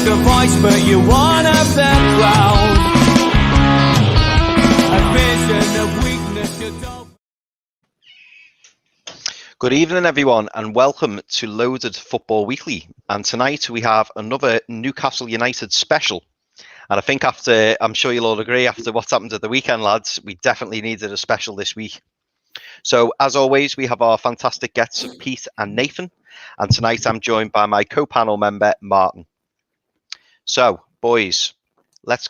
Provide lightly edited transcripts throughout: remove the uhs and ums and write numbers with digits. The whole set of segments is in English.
lost your voice, but you're one of the crowd. A vision of weakness you don't. Good evening, everyone, and welcome to Loaded Football Weekly. And tonight we have another Newcastle United special. And I think I'm sure you'll all agree, after what's happened at the weekend, lads, we definitely needed a special this week. So, as always, we have our fantastic guests of Pete and Nathan. And tonight I'm joined by my co-panel member, Martin. So, boys, let's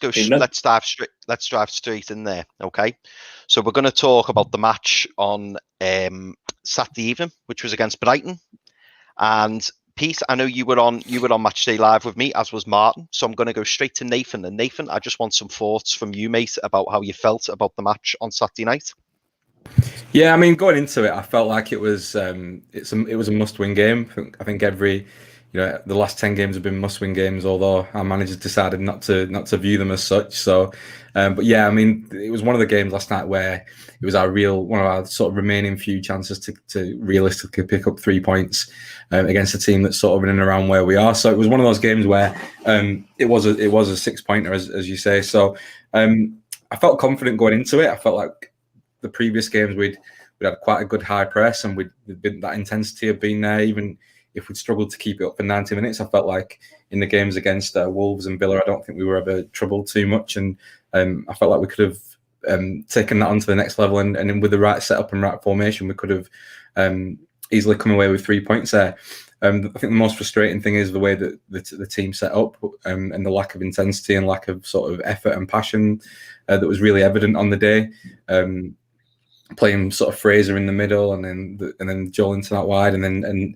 dive straight in there, okay? So we're going to talk about the match on Saturday evening, which was against Brighton. And Pete, I know you were on Matchday Live with me, as was Martin. So I'm going to go straight to Nathan. And Nathan, I just want some thoughts from you, mate, about how you felt about the match on Saturday night. Yeah, I mean, going into it, I felt like it was a must-win game. I think the last 10 games have been must-win games, although our managers decided not to view them as such. So, but yeah, I mean, it was one of the games last night where it was one of our sort of remaining few chances to realistically pick up 3 points against a team that's sort of in and around where we are. So it was one of those games where it was a 6-pointer, as you say. So I felt confident going into it. I felt like the previous games we'd had quite a good high press, and that intensity had been there. Even if we'd struggled to keep it up for 90 minutes, I felt like in the games against Wolves and Villa, I don't think we were ever troubled too much, and I felt like we could have taken that onto the next level, and with the right setup and right formation, we could have easily come away with 3 points there. I think the most frustrating thing is the way that the team set up, and the lack of intensity and lack of sort of effort and passion that was really evident on the day. Playing sort of Fraser in the middle, and then Joelinton out wide, and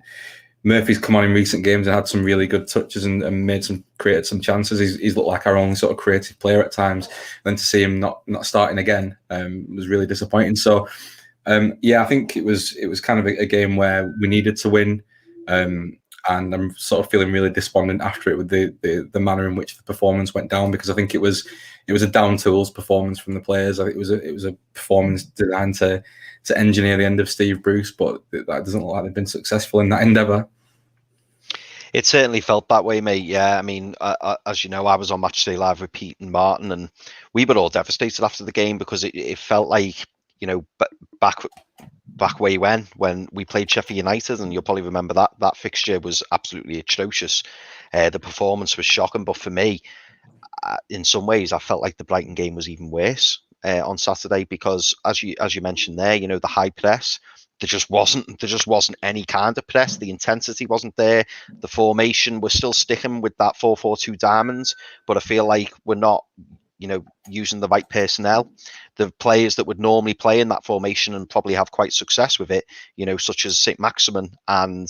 Murphy's come on in recent games and had some really good touches and created some chances. He's looked like our only sort of creative player at times. And then to see him not starting again was really disappointing. So yeah, I think it was kind of a game where we needed to win, and I'm sort of feeling really despondent after it with the manner in which the performance went down, because I think it was a down tools performance from the players. I think it was a performance designed to engineer the end of Steve Bruce, but that doesn't look like they've been successful in that endeavour. It certainly felt that way, mate. Yeah, I mean, as you know, I was on Matchday Live with Pete and Martin, and we were all devastated after the game, because it felt like, you know, back way when we played Sheffield United, and you'll probably remember that fixture was absolutely atrocious. The performance was shocking, but for me, in some ways, I felt like the Brighton game was even worse on Saturday, because as you mentioned there, you know, the high press, there just wasn't any kind of press. The intensity wasn't there. The formation, we're still sticking with that 4-4-2 diamonds, but I feel like we're not, you know, using the right personnel. The players that would normally play in that formation and probably have quite success with it, you know, such as St. Maximin and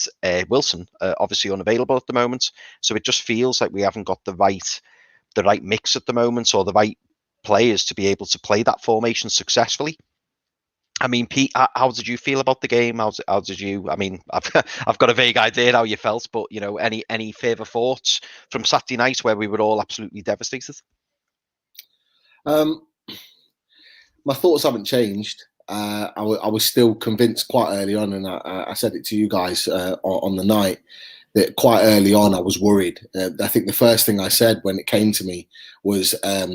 Wilson, obviously unavailable at the moment. So it just feels like we haven't got the right mix at the moment, or the right players to be able to play that formation successfully. I mean, Pete, how did you feel about the game? How did you? I mean, I've got a vague idea how you felt, but you know, any further thoughts from Saturday night where we were all absolutely devastated? My thoughts haven't changed. I was still convinced quite early on, and I said it to you guys on the night, that quite early on I was worried. I think the first thing I said when it came to me was I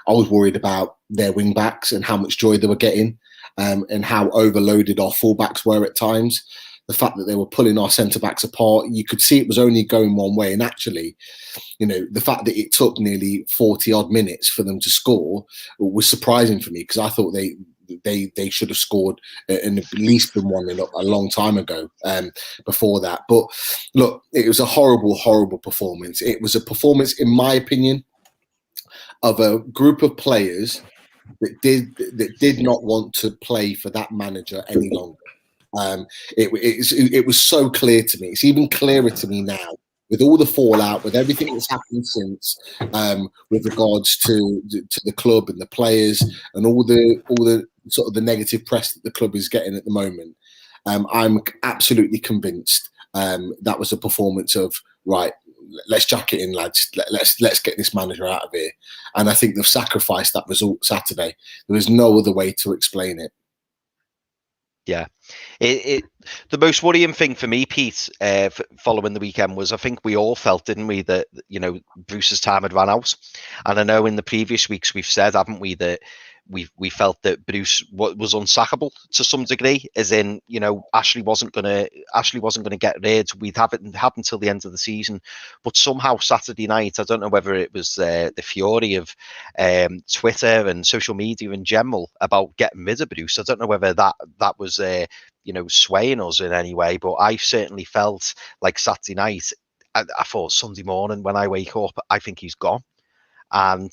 was worried about their wing backs and how much joy they were getting, and how overloaded our fullbacks were at times. The fact that they were pulling our centre backs apart, you could see it was only going one way. And actually, you know, the fact that it took nearly 40 odd minutes for them to score was surprising for me, because I thought they should have scored and at least been one a long time ago before that. But look, it was a horrible performance. It was a performance, in my opinion, of a group of players that did not want to play for that manager any longer. It was so clear to me. It's even clearer to me now, with all the fallout, with everything that's happened since, with regards to the club and the players, and all the sort of the negative press that the club is getting at the moment. I'm absolutely convinced that was a performance of, right, let's jack it in, lads. Let's get this manager out of here. And I think they've sacrificed that result Saturday. There was no other way to explain it. Yeah, the most worrying thing for me, Pete, following the weekend was I think we all felt, didn't we, that Bruce's time had run out, and I know in the previous weeks we've said, haven't we, that we felt that Bruce was unsackable to some degree, as in Ashley wasn't gonna get rid. We'd have it until the end of the season, but somehow Saturday night, I don't know whether it was the fury of Twitter and social media in general about getting rid of Bruce. I don't know whether that was swaying us in any way, but I certainly felt like Saturday night. I thought Sunday morning when I wake up, I think he's gone. And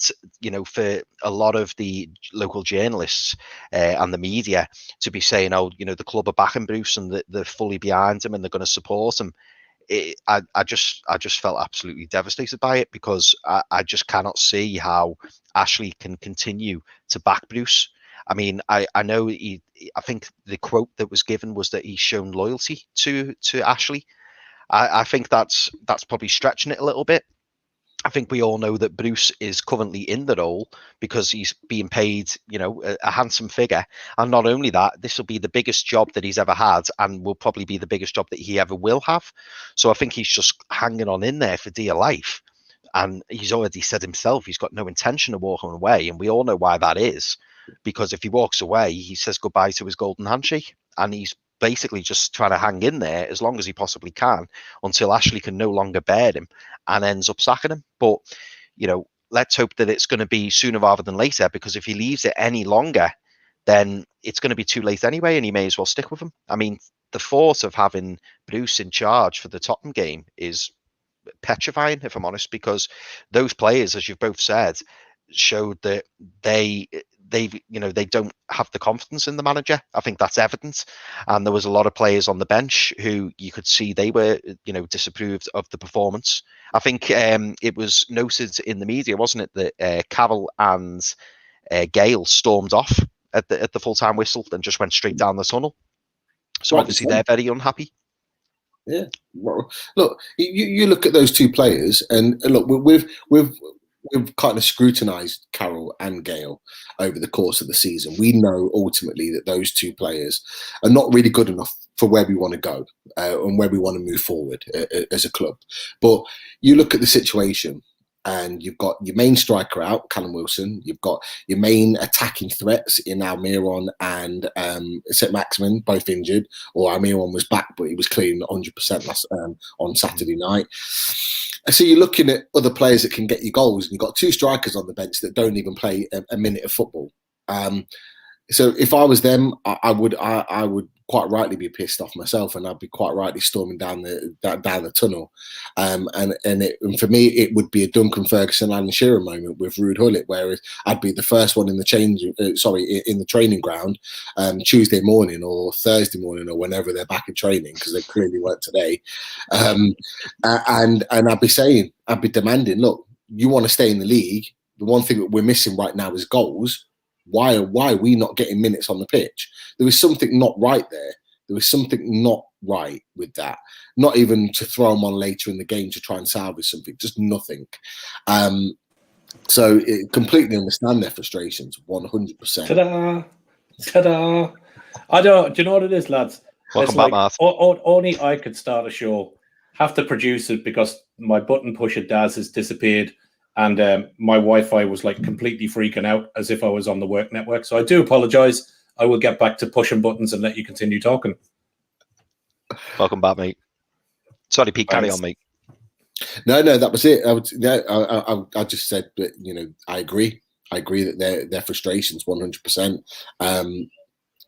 for a lot of the local journalists and the media to be saying, "Oh, the club are backing Bruce and they're fully behind him and they're going to support him," I just felt absolutely devastated by it, because I just cannot see how Ashley can continue to back Bruce. I mean, I know I think the quote that was given was that he's shown loyalty to Ashley. I think that's probably stretching it a little bit. I think we all know that Bruce is currently in the role because he's being paid, a handsome figure. And not only that, this will be the biggest job that he's ever had, and will probably be the biggest job that he ever will have. So I think he's just hanging on in there for dear life. And he's already said himself he's got no intention of walking away. And we all know why that is. Because if he walks away, he says goodbye to his golden handshake. And he's basically just trying to hang in there as long as he possibly can until Ashley can no longer bear him and ends up sacking him. But let's hope that it's going to be sooner rather than later, because if he leaves it any longer, then it's going to be too late anyway, and he may as well stick with him. I mean, the thought of having Bruce in charge for the Tottenham game is petrifying, if I'm honest, because those players, as you've both said, showed that they don't have the confidence in the manager. I think that's evident. And there was a lot of players on the bench who you could see they were, disapproved of the performance. I think it was noted in the media, wasn't it, that Carroll and Gale stormed off at the full-time whistle and just went straight down the tunnel. So obviously they're very unhappy. Yeah. Well, look, you look at those two players, and look, we've kind of scrutinised Carroll and Gale over the course of the season. We know ultimately that those two players are not really good enough for where we want to go and where we want to move forward as a club. But you look at the situation, and you've got your main striker out, Callum Wilson. You've got your main attacking threats in Almiron and St. Maximin, both injured. Or Almiron was back, but he was clean 100% on Saturday night. So you're looking at other players that can get you goals, and you've got two strikers on the bench that don't even play a minute of football. So if I was them, I would quite rightly be pissed off myself, and I'd be quite rightly storming down the tunnel. And for me, it would be a Duncan Ferguson, Alan Shearer moment with Ruud Gullit, where I'd be the first one in the training ground Tuesday morning or Thursday morning or whenever they're back in training, because they clearly weren't today. And I'd be demanding, look, you want to stay in the league. The one thing that we're missing right now is goals. Why are we not getting minutes on the pitch? There was something not right there. There was something not right with that. Not even to throw them on later in the game to try and salvage something. Just nothing. So completely understand their frustrations, 100%. Ta-da! Ta-da! Do you know what it is, lads? Welcome back, Matt. Only I could start a show, have to produce it because my button pusher Daz has disappeared. And my Wi-Fi was like completely freaking out as if I was on the work network. So I do apologise. I will get back to pushing buttons and let you continue talking. Welcome back, mate. Sorry, Pete, carry on, mate. No, that was it. I just said that, I agree. I agree that their frustrations 100%.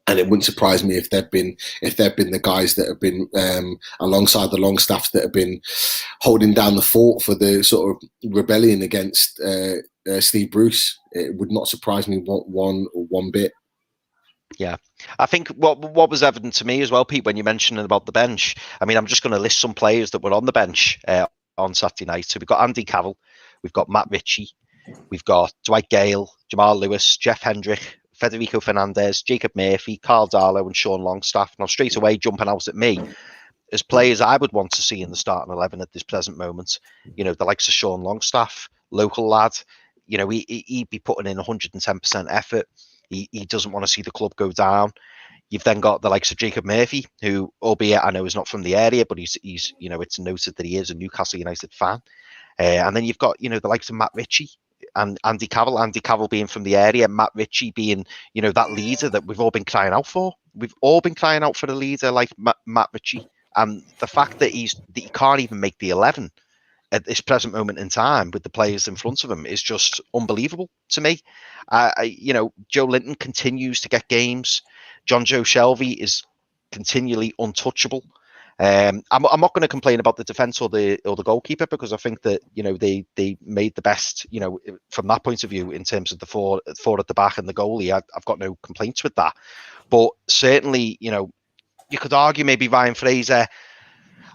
And it wouldn't surprise me if they've been the guys that have been alongside the Longstaffs that have been holding down the fort for the sort of rebellion against Steve Bruce. It would not surprise me one bit. Yeah, I think what was evident to me as well, Pete, when you mentioned about the bench. I mean, I'm just going to list some players that were on the bench on Saturday night. So we've got Andy Carroll, we've got Matt Ritchie, we've got Dwight Gale, Jamal Lewis, Jeff Hendrick, Federico Fernandez, Jacob Murphy, Carl Darlow and Sean Longstaff. Now, straight away, jumping out at me as players I would want to see in the starting 11 at this present moment. The likes of Sean Longstaff, local lad. He'd be putting in 110% effort. He doesn't want to see the club go down. You've then got the likes of Jacob Murphy, who, albeit I know is not from the area, but he's it's noted that he is a Newcastle United fan. And then you've got, the likes of Matt Ritchie and Andy Carroll. Andy Carroll being from the area, Matt Ritchie being, that leader that we've all been crying out for. We've all been crying out for a leader like Matt Ritchie. And the fact that he can't even make the 11 at this present moment in time with the players in front of him is just unbelievable to me. Joe Linton continues to get games. John Joe Shelby is continually untouchable. I'm not going to complain about the defense or the goalkeeper, because I think that they made the best from that point of view in terms of the four at the back and the goalie. I've got no complaints with that, but certainly you could argue maybe Ryan Fraser.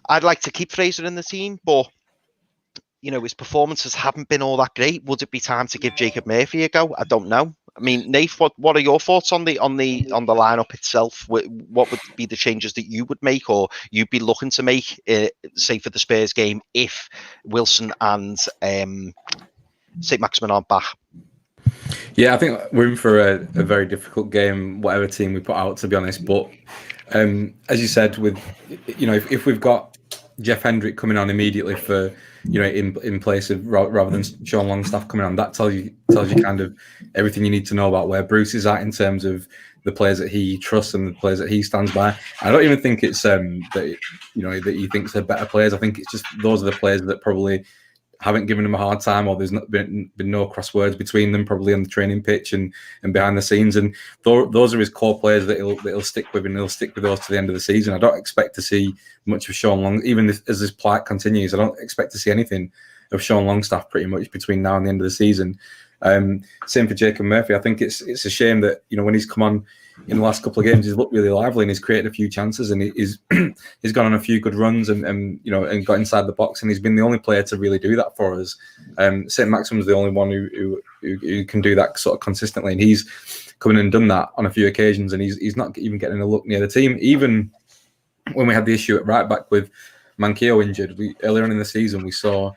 I'd like to keep Fraser in the team, but his performances haven't been all that great. Would it be time to give Jacob Murphy a go? I don't know. I mean, Nate, what are your thoughts on the lineup itself? What would be the changes that you would make, or you'd be looking to make, say for the Spurs game, if Wilson and St. Maximin aren't back? Yeah, I think we're in for a very difficult game, whatever team we put out, to be honest. But as you said, with if we've got Jeff Hendrick coming on immediately for in place of rather than Sean Longstaff coming on, that tells you kind of everything you need to know about where Bruce is at in terms of the players that he trusts and the players that he stands by. I don't even think it's that he thinks they're better players. I think it's just those are the players that probably haven't given him a hard time, or there's not been no cross words between them, probably on the training pitch and behind the scenes. And those are his core players that he'll stick with, and he'll stick with those to the end of the season. I don't expect to see much of Sean Long, even as this plight continues. I don't expect to see anything of Sean Longstaff pretty much between now and the end of the season. Same for Jacob Murphy. I think it's a shame that when he's come on in the last couple of games, he's looked really lively and he's created a few chances, and he's gone on a few good runs and got inside the box, and he's been the only player to really do that for us. St. Maximin's the only one who can do that sort of consistently, and he's come in and done that on a few occasions, and he's not even getting a look near the team. Even when we had the issue at right back with Manquillo injured, earlier on in the season we saw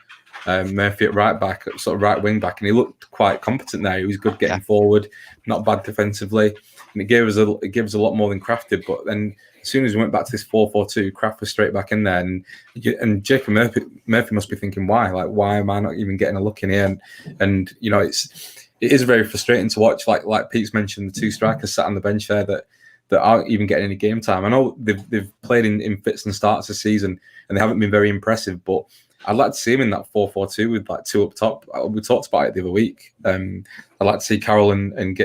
Murphy at right back, sort of right wing back, and he looked quite competent there. He was good getting forward, not bad defensively, and it gave us a lot more than Kraft did. But then as soon as we went back to this 4-4-2, Kraft was straight back in there, and Jacob Murphy must be thinking, why am I not even getting a look in here? And it is very frustrating to watch. Like Pete's mentioned, the two strikers sat on the bench there that aren't even getting any game time. I know they've played in fits and starts this season, and they haven't been very impressive, but I'd like to see him in that 4-4-2 with like two up top. We talked about it the other week. I'd like to see Carroll and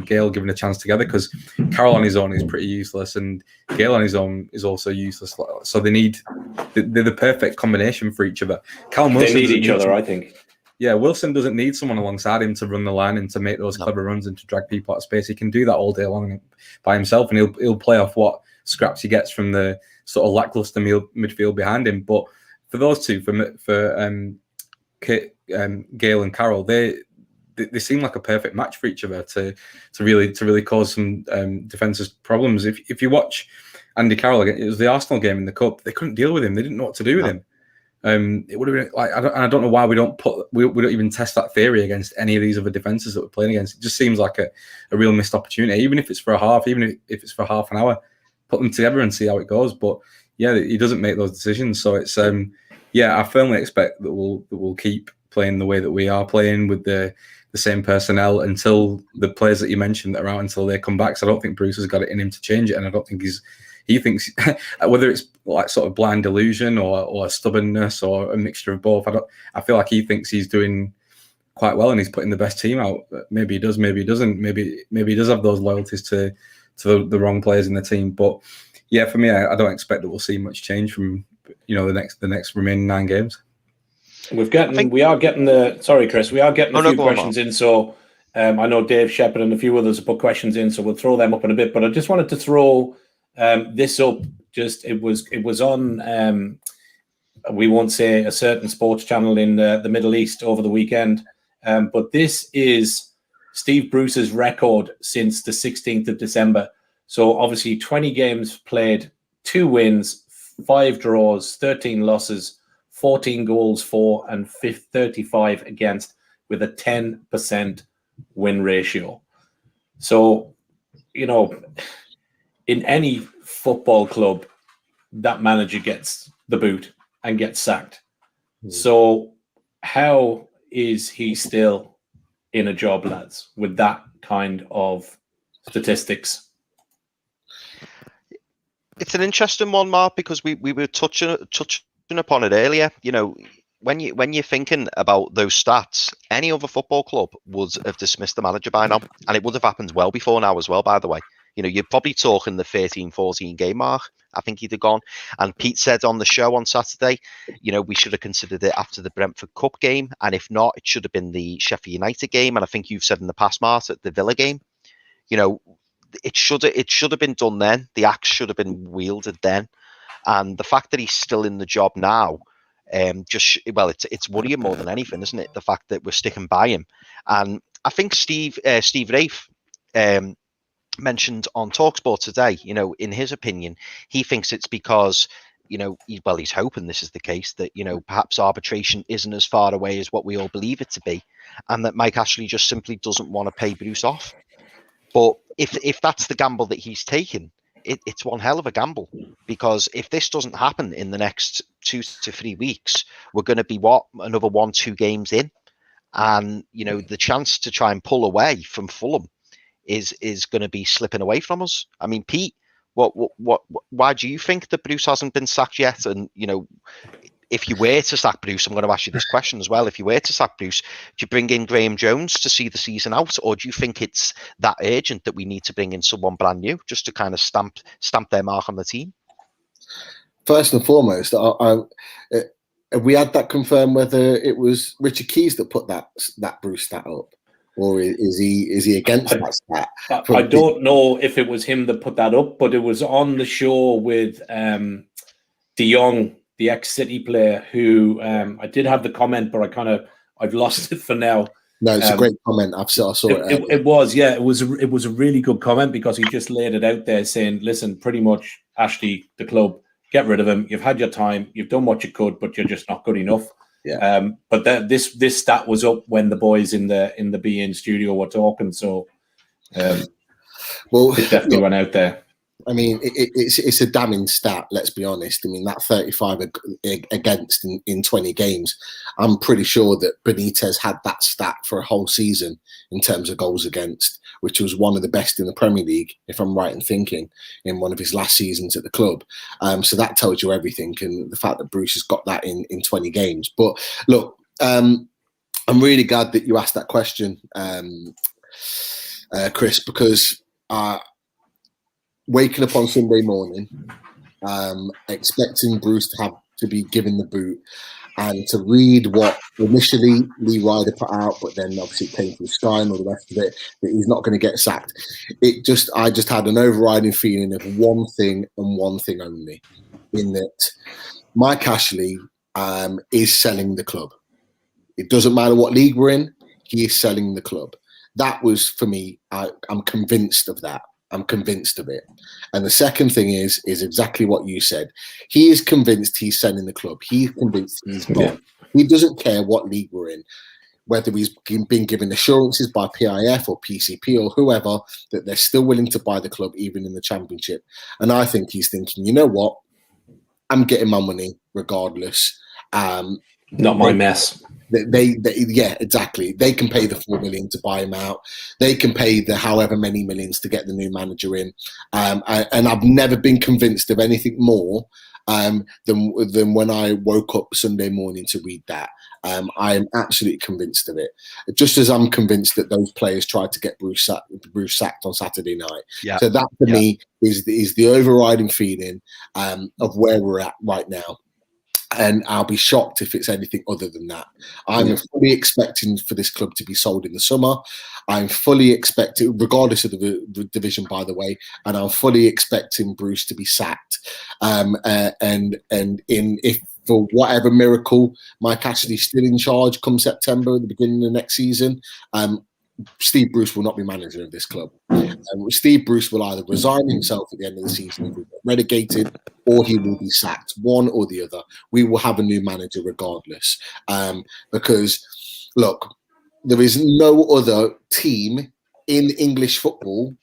Gale given a chance together, because Carroll on his own is pretty useless, and Gale on his own is also useless. So they're the perfect combination for each other. They need each other, I think. Yeah, Wilson doesn't need someone alongside him to run the line and to make those clever runs and to drag people out of space. He can do that all day long by himself, and he'll play off what scraps he gets from the sort of lackluster midfield behind him. But for those two, for Gale and Carroll, they seem like a perfect match for each other to really cause some defensive problems. If you watch Andy Carroll, it was the Arsenal game in the cup. They couldn't deal with him. They didn't know what to do with him. It would have been like I don't know why we don't even test that theory against any of these other defenses that we're playing against. It just seems like a real missed opportunity. Even if it's for a half, even if it's for half an hour, put them together and see how it goes. But yeah, he doesn't make those decisions. So it's I firmly expect that we'll keep playing the way that we are playing with the same personnel until the players that you mentioned that are out, until they come back. So I don't think Bruce has got it in him to change it, and I don't think he thinks whether it's like sort of blind delusion or stubbornness or a mixture of both. I feel like he thinks he's doing quite well and he's putting the best team out. Maybe he does, maybe he doesn't. Maybe he does have those loyalties to the wrong players in the team. But yeah, for me, I don't expect that we'll see much change from the next remaining 9 games. We are getting a few questions in. So I know Dave Shepherd and a few others have put questions in, so we'll throw them up in a bit. But I just wanted to throw this up. It was on. We won't say a certain sports channel in the Middle East over the weekend, but this is Steve Bruce's record since the 16th of December. So obviously 20 games played, 2 wins, 5 draws, 13 losses, 14 goals for, and 35 against, with a 10% win ratio. So, in any football club, that manager gets the boot and gets sacked. So how is he still in a job, lads, with that kind of statistics? It's an interesting one, Mark, because we were touching upon it earlier. You know, when you're thinking about those stats, any other football club would have dismissed the manager by now, and it would have happened well before now as well, by the way. You know, you're probably talking the 13-14 game mark. I think he'd have gone. And Pete said on the show on Saturday, you know, we should have considered it after the Brentford Cup game, and if not, it should have been the Sheffield United game. And I think you've said in the past, Mart, at the Villa game. You know, it should have been done then. The axe should have been wielded then. And the fact that he's still in the job now, it's worrying more than anything, isn't it? The fact that we're sticking by him. And I think Steve Rafe mentioned on TalkSport today, you know, in his opinion, he thinks it's because, you know, he's hoping this is the case, that, you know, perhaps arbitration isn't as far away as what we all believe it to be, and that Mike Ashley just simply doesn't want to pay Bruce off. But if that's the gamble that he's taken, it's one hell of a gamble, because if this doesn't happen in the next 2 to 3 weeks, we're going to be another 1-2 games in, and, you know, the chance to try and pull away from Fulham is going to be slipping away from us. I mean, Pete, why do you think that Bruce hasn't been sacked yet? And, you know, if you were to sack Bruce, I'm going to ask you this question as well. If you were to sack Bruce, do you bring in Graham Jones to see the season out, or do you think it's that urgent that we need to bring in someone brand new just to kind of stamp their mark on the team? First and foremost, have we had that confirmed whether it was Richard Keys that put that Bruce stat up, or is he against that stat? I don't know if it was him that put that up, but it was on the show with De Jong, the ex-City player, who I did have the comment, but I've lost it for now. No, it's a great comment. I saw it. It was a really good comment, because he just laid it out there saying, listen, pretty much, Ashley, the club, get rid of him. You've had your time. You've done what you could, but you're just not good enough. Yeah. But this stat was up when the boys in the BN studio were talking. So, it definitely went out there. I mean, it's a damning stat, let's be honest. I mean, that 35 against in 20 games, I'm pretty sure that Benitez had that stat for a whole season in terms of goals against, which was one of the best in the Premier League, if I'm right in thinking, in one of his last seasons at the club. So that tells you everything, and the fact that Bruce has got that in 20 games. But look, I'm really glad that you asked that question, Chris, because waking up on Sunday morning, expecting Bruce to be given the boot, and to read what initially Lee Ryder put out, but then obviously it came from Sky and all the rest of it, that he's not going to get sacked. I just had an overriding feeling of one thing and one thing only, in that Mike Ashley is selling the club. It doesn't matter what league we're in, he is selling the club. That was, for me, I'm convinced of that. I'm convinced of it. And the second thing is exactly what you said. He is convinced he's selling the club. He's convinced he's gone. Yeah. He doesn't care what league we're in, whether he's been given assurances by PIF or PCP or whoever that they're still willing to buy the club even in the Championship. And I think he's thinking, you know what? I'm getting my money regardless. Not my mess. Yeah, exactly. They can pay the $4 million to buy him out. They can pay the however many millions to get the new manager in. And I've never been convinced of anything more than when I woke up Sunday morning to read that. I am absolutely convinced of it. Just as I'm convinced that those players tried to get Bruce sacked on Saturday night. Yeah. So that for me is the overriding feeling of where we're at right now. And I'll be shocked if it's anything other than that. I'm fully expecting for this club to be sold in the summer. I'm fully expecting, regardless of the division, by the way, and I'm fully expecting Bruce to be sacked. If for whatever miracle Mike Ashley's still in charge come September, at the beginning of next season, Steve Bruce will not be manager of this club. Steve Bruce will either resign himself at the end of the season if we get relegated, or he will be sacked, one or the other. We will have a new manager regardless. Because, look, there is no other team in English football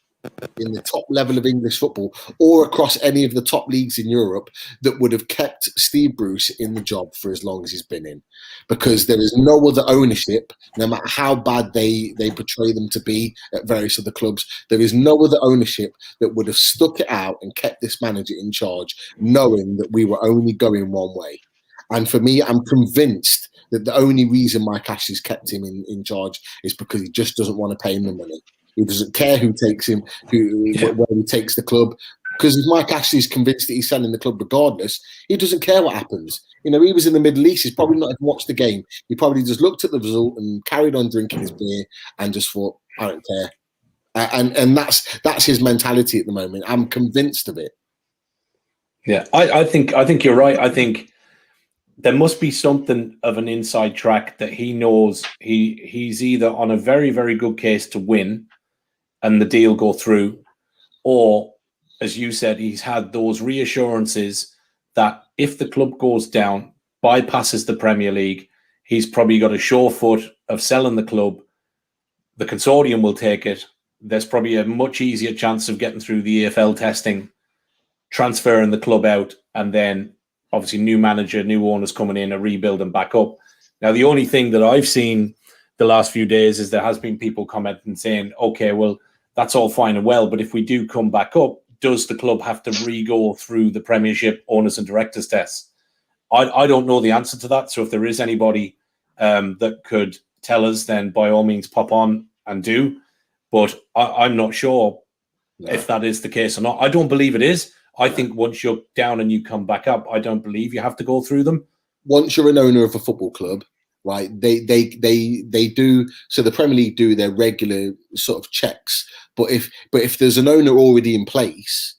in the top level of English football or across any of the top leagues in Europe that would have kept Steve Bruce in the job for as long as he's been in, because there is no other ownership, no matter how bad they portray them to be at various other clubs. There is no other ownership that would have stuck it out and kept this manager in charge, knowing that we were only going one way. And for me, I'm convinced that the only reason Mike Ashley's kept him in charge is because he just doesn't want to pay him the money. He doesn't care who takes him, where he takes the club. Because if Mike Ashley's convinced that he's selling the club regardless, he doesn't care what happens. You know, he was in the Middle East. He's probably not even watched the game. He probably just looked at the result and carried on drinking his beer and just thought, I don't care. And that's his mentality at the moment. I'm convinced of it. Yeah, I think you're right. I think there must be something of an inside track that he knows he's either on a very, very good case to win and the deal go through, or, as you said, he's had those reassurances that if the club goes down, bypasses the Premier League, he's probably got a sure foot of selling the club. The consortium will take it. There's probably a much easier chance of getting through the EFL testing, transferring the club out, and then obviously new manager, new owners coming in, a rebuild and back up. Now, the only thing that I've seen the last few days is there has been people commenting saying, okay, well, that's all fine and well, but if we do come back up, does the club have to re-go through the Premiership owners and directors tests? I don't know the answer to that. So if there is anybody that could tell us, then by all means pop on and do. But I'm not sure if that is the case or not. I don't believe it is. I think once you're down and you come back up, I don't believe you have to go through them. Once you're an owner of a football club, right, they do, so the Premier League do their regular sort of checks. But if there's an owner already in place,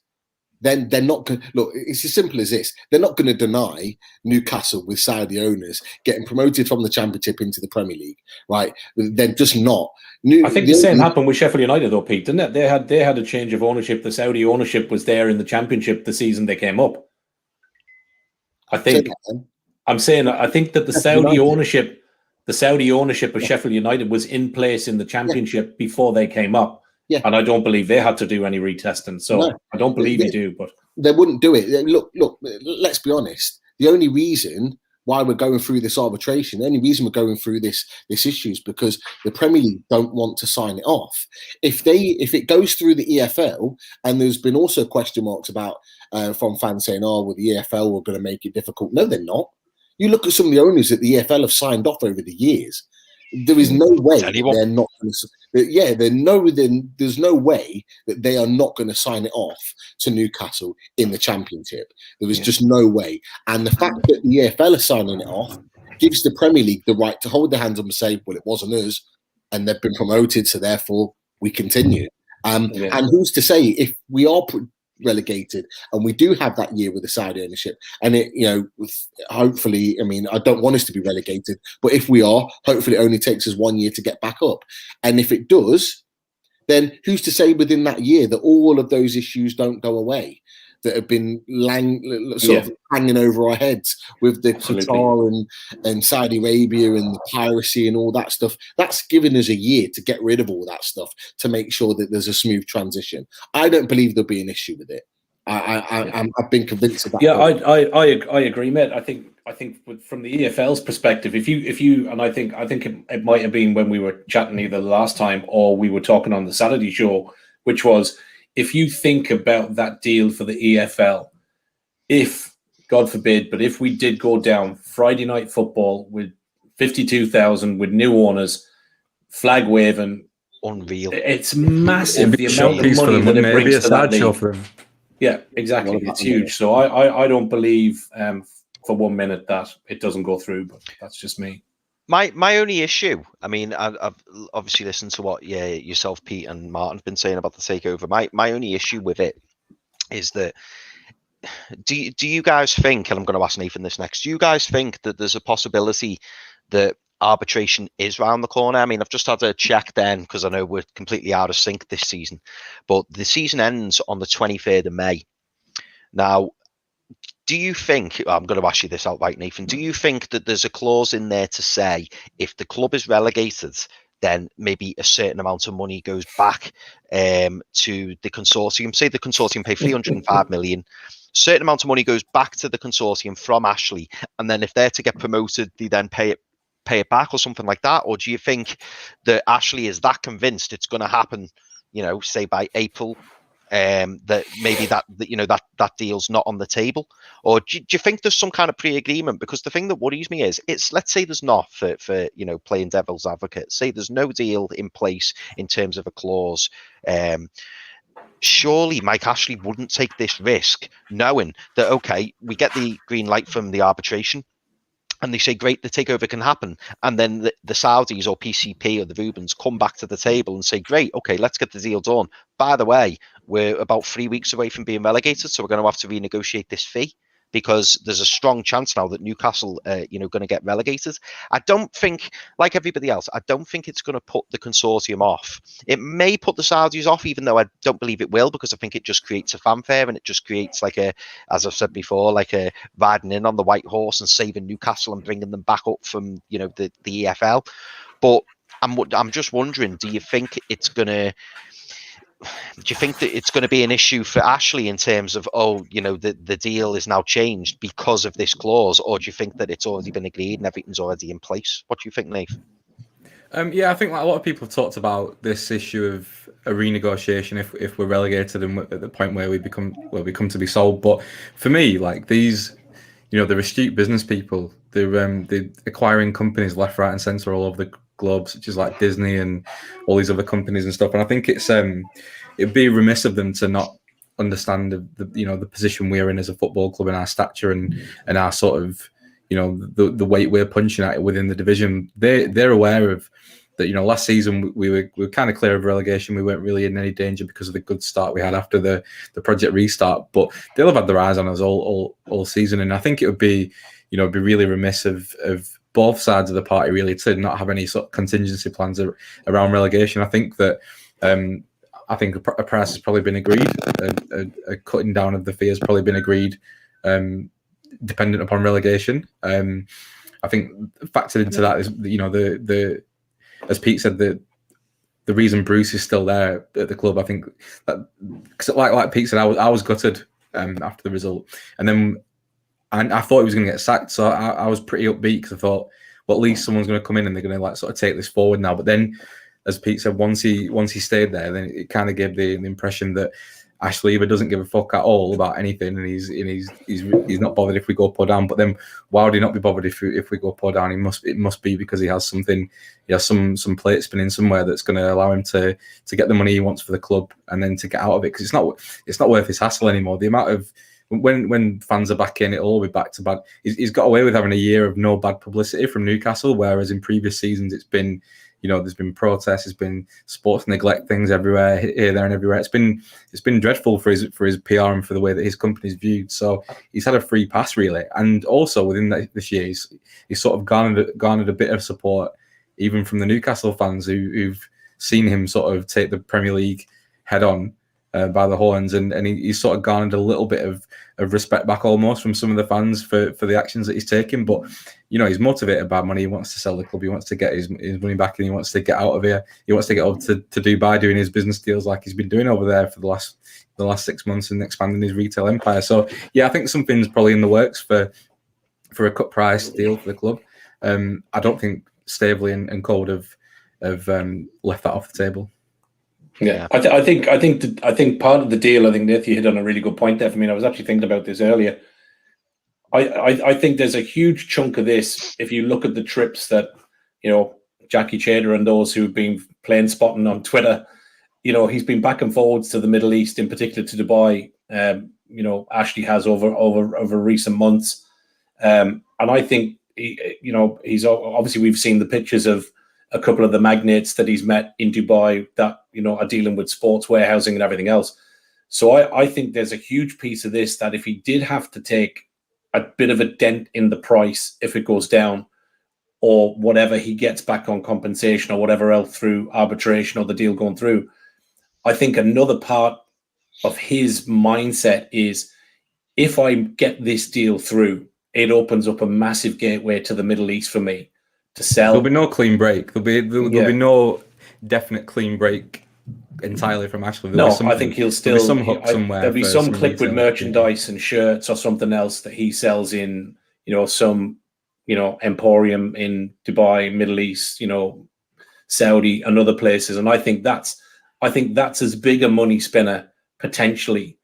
then they're not going to, look, it's as simple as this. They're not going to deny Newcastle with Saudi owners getting promoted from the Championship into the Premier League, right? They're just not. I think the same happened with Sheffield United though, Pete, didn't it? They had a change of ownership. The Saudi ownership was there in the Championship the season they came up. I think that the Saudi ownership of Sheffield United was in place in the Championship before they came up. Yeah. And I don't believe they had to do any retesting. So no, I don't believe you do. But they wouldn't do it. Look, let's be honest. The only reason why we're going through this arbitration, the only reason we're going through this issue is because the Premier League don't want to sign it off. If it goes through the EFL, and there's been also question marks about from fans saying, oh, well, the EFL were going to make it difficult. No, they're not. You look at some of the owners that the EFL have signed off over the years. There is no way they're not going to. Yeah, there's no way that they are not going to sign it off to Newcastle in the Championship. There is just no way. And the fact that the EFL are signing it off gives the Premier League the right to hold their hands up and say, well, it wasn't us, and they've been promoted, so therefore we continue. And who's to say if we are relegated and we do have that year with the Saudi ownership, and it, hopefully, I mean, I don't want us to be relegated, but if we are, hopefully it only takes us 1 year to get back up. And if it does, then who's to say within that year that all of those issues don't go away that have been sort of hanging over our heads with the Qatar and Saudi Arabia and the piracy and all that stuff. That's given us a year to get rid of all that stuff to make sure that there's a smooth transition. I don't believe there'll be an issue with it. I've been convinced of that. Yeah, I agree, mate. I think from the EFL's perspective, if you and I think it might have been when we were chatting either the last time or we were talking on the Saturday show, which was, if you think about that deal for the EFL, if, God forbid, but if we did go down, Friday night football with 52,000 with new owners, flag waving, unreal. It's massive, the amount of money that it brings to that league. Yeah, exactly. It's huge. So I don't believe for 1 minute that it doesn't go through, but that's just me. My only issue, I mean, I've obviously listened to what yourself, Pete, and Martin have been saying about the takeover. My only issue with it is that, do you guys think, and I'm going to ask Nathan this next, do you guys think that there's a possibility that arbitration is round the corner? I mean, I've just had a check then, because I know we're completely out of sync this season, but the season ends on the 23rd of May. Now, do you think, I'm going to ask you this outright, Nathan, do you think that there's a clause in there to say if the club is relegated, then maybe a certain amount of money goes back to the consortium. Say the consortium pay 305 million. Certain amount of money goes back to the consortium from Ashley, and then if they're to get promoted, they then pay it back or something like that? Or do you think that Ashley is that convinced it's going to happen, say by April, that maybe that deal's not on the table? Or do you think there's some kind of pre-agreement? Because the thing that worries me is, let's say there's not, for playing devil's advocate, say there's no deal in place in terms of a clause. Surely Mike Ashley wouldn't take this risk knowing that, okay, we get the green light from the arbitration, and they say, great, the takeover can happen. And then the Saudis or PCP or the Rubens come back to the table and say, great, okay, let's get the deal done. By the way, we're about 3 weeks away from being relegated, so we're going to have to renegotiate this fee, because there's a strong chance now that Newcastle going to get relegated. I don't think, like everybody else, I don't think it's going to put the consortium off. It may put the Saudis off, even though I don't believe it will, because I think it just creates a fanfare, and it just creates, like as I've said before, like a riding in on the white horse and saving Newcastle and bringing them back up from, the EFL. But I'm just wondering, do you think that it's going to be an issue for Ashley in terms of, the deal is now changed because of this clause? Or do you think that it's already been agreed and everything's already in place? What do you think, Nate? Yeah, I think like a lot of people have talked about this issue of a renegotiation if we're relegated and at the point where we come to be sold. But for me, like these, they're astute business people. They're acquiring companies left, right, and centre all over the globe, such as like Disney and all these other companies and stuff. And I think it'd be remiss of them to not understand the position we're in as a football club and our stature and our sort of the weight we're punching at within the division. They're aware of that. Last season we were kind of clear of relegation. We weren't really in any danger because of the good start we had after the project restart. But they'll have had their eyes on us all season, and I think it would be be really remiss of both sides of the party really to not have any sort of contingency plans around relegation. I think that a price has probably been agreed. A cutting down of the fee has probably been agreed, dependent upon relegation. I think factored into that is the as Pete said, the reason Bruce is still there at the club. I think that, cause like Pete said, I was gutted after the result, and then I thought he was going to get sacked. So I was pretty upbeat because I thought, well, at least someone's going to come in and they're going to like sort of take this forward now. But then, as Pete said, once he stayed there, then it kind of gave the impression that Ashley either doesn't give a fuck at all about anything, and he's not bothered if we go poor down. But then why would he not be bothered if we go poor down? It must be because he has something, some plate spinning somewhere that's going to allow him to get the money he wants for the club and then to get out of it, because it's not worth his hassle anymore. The amount of when fans are back in, it'll all be back to bad. He's got away with having a year of no bad publicity from Newcastle, whereas in previous seasons it's been, there's been protests, there's been sports neglect things everywhere, here, there, and everywhere. It's been dreadful for his PR and for the way that his company's viewed. So he's had a free pass really, and also within this year, he's sort of garnered a bit of support even from the Newcastle fans who've seen him sort of take the Premier League head on by the horns, and he's sort of garnered a little bit of respect back almost from some of the fans for the actions that he's taken. But he's motivated by money. He wants to sell the club. He wants to get his money back, and he wants to get out of here. He wants to get over to Dubai doing his business deals like he's been doing over there for the last 6 months and expanding his retail empire. So yeah, I think something's probably in the works for a cut price deal for the club. I don't think Staveley and Cole have left that off the table. Yeah, I think part of the deal, I think Nath, you hit on a really good point there for me. I was actually thinking about this earlier. I think there's a huge chunk of this, if you look at the trips that, Jackie Chader and those who've been playing spotting on Twitter, he's been back and forwards to the Middle East, in particular to Dubai. Ashley has over recent months. And I think, he's obviously, we've seen the pictures of a couple of the magnates that he's met in Dubai that, are dealing with sports warehousing and everything else. So I think there's a huge piece of this that if he did have to take a bit of a dent in the price, if it goes down, or whatever he gets back on compensation or whatever else through arbitration or the deal going through, I think another part of his mindset is, if I get this deal through, it opens up a massive gateway to the Middle East for me, sell. There'll be no clean break. There'll be no definite clean break entirely from Ashley. No, I think he'll still be some hook somewhere. There'll be some clip with retail. merchandise and shirts or something else that he sells in, some, emporium in Dubai, Middle East, Saudi and other places. And I think that's as big a money spinner potentially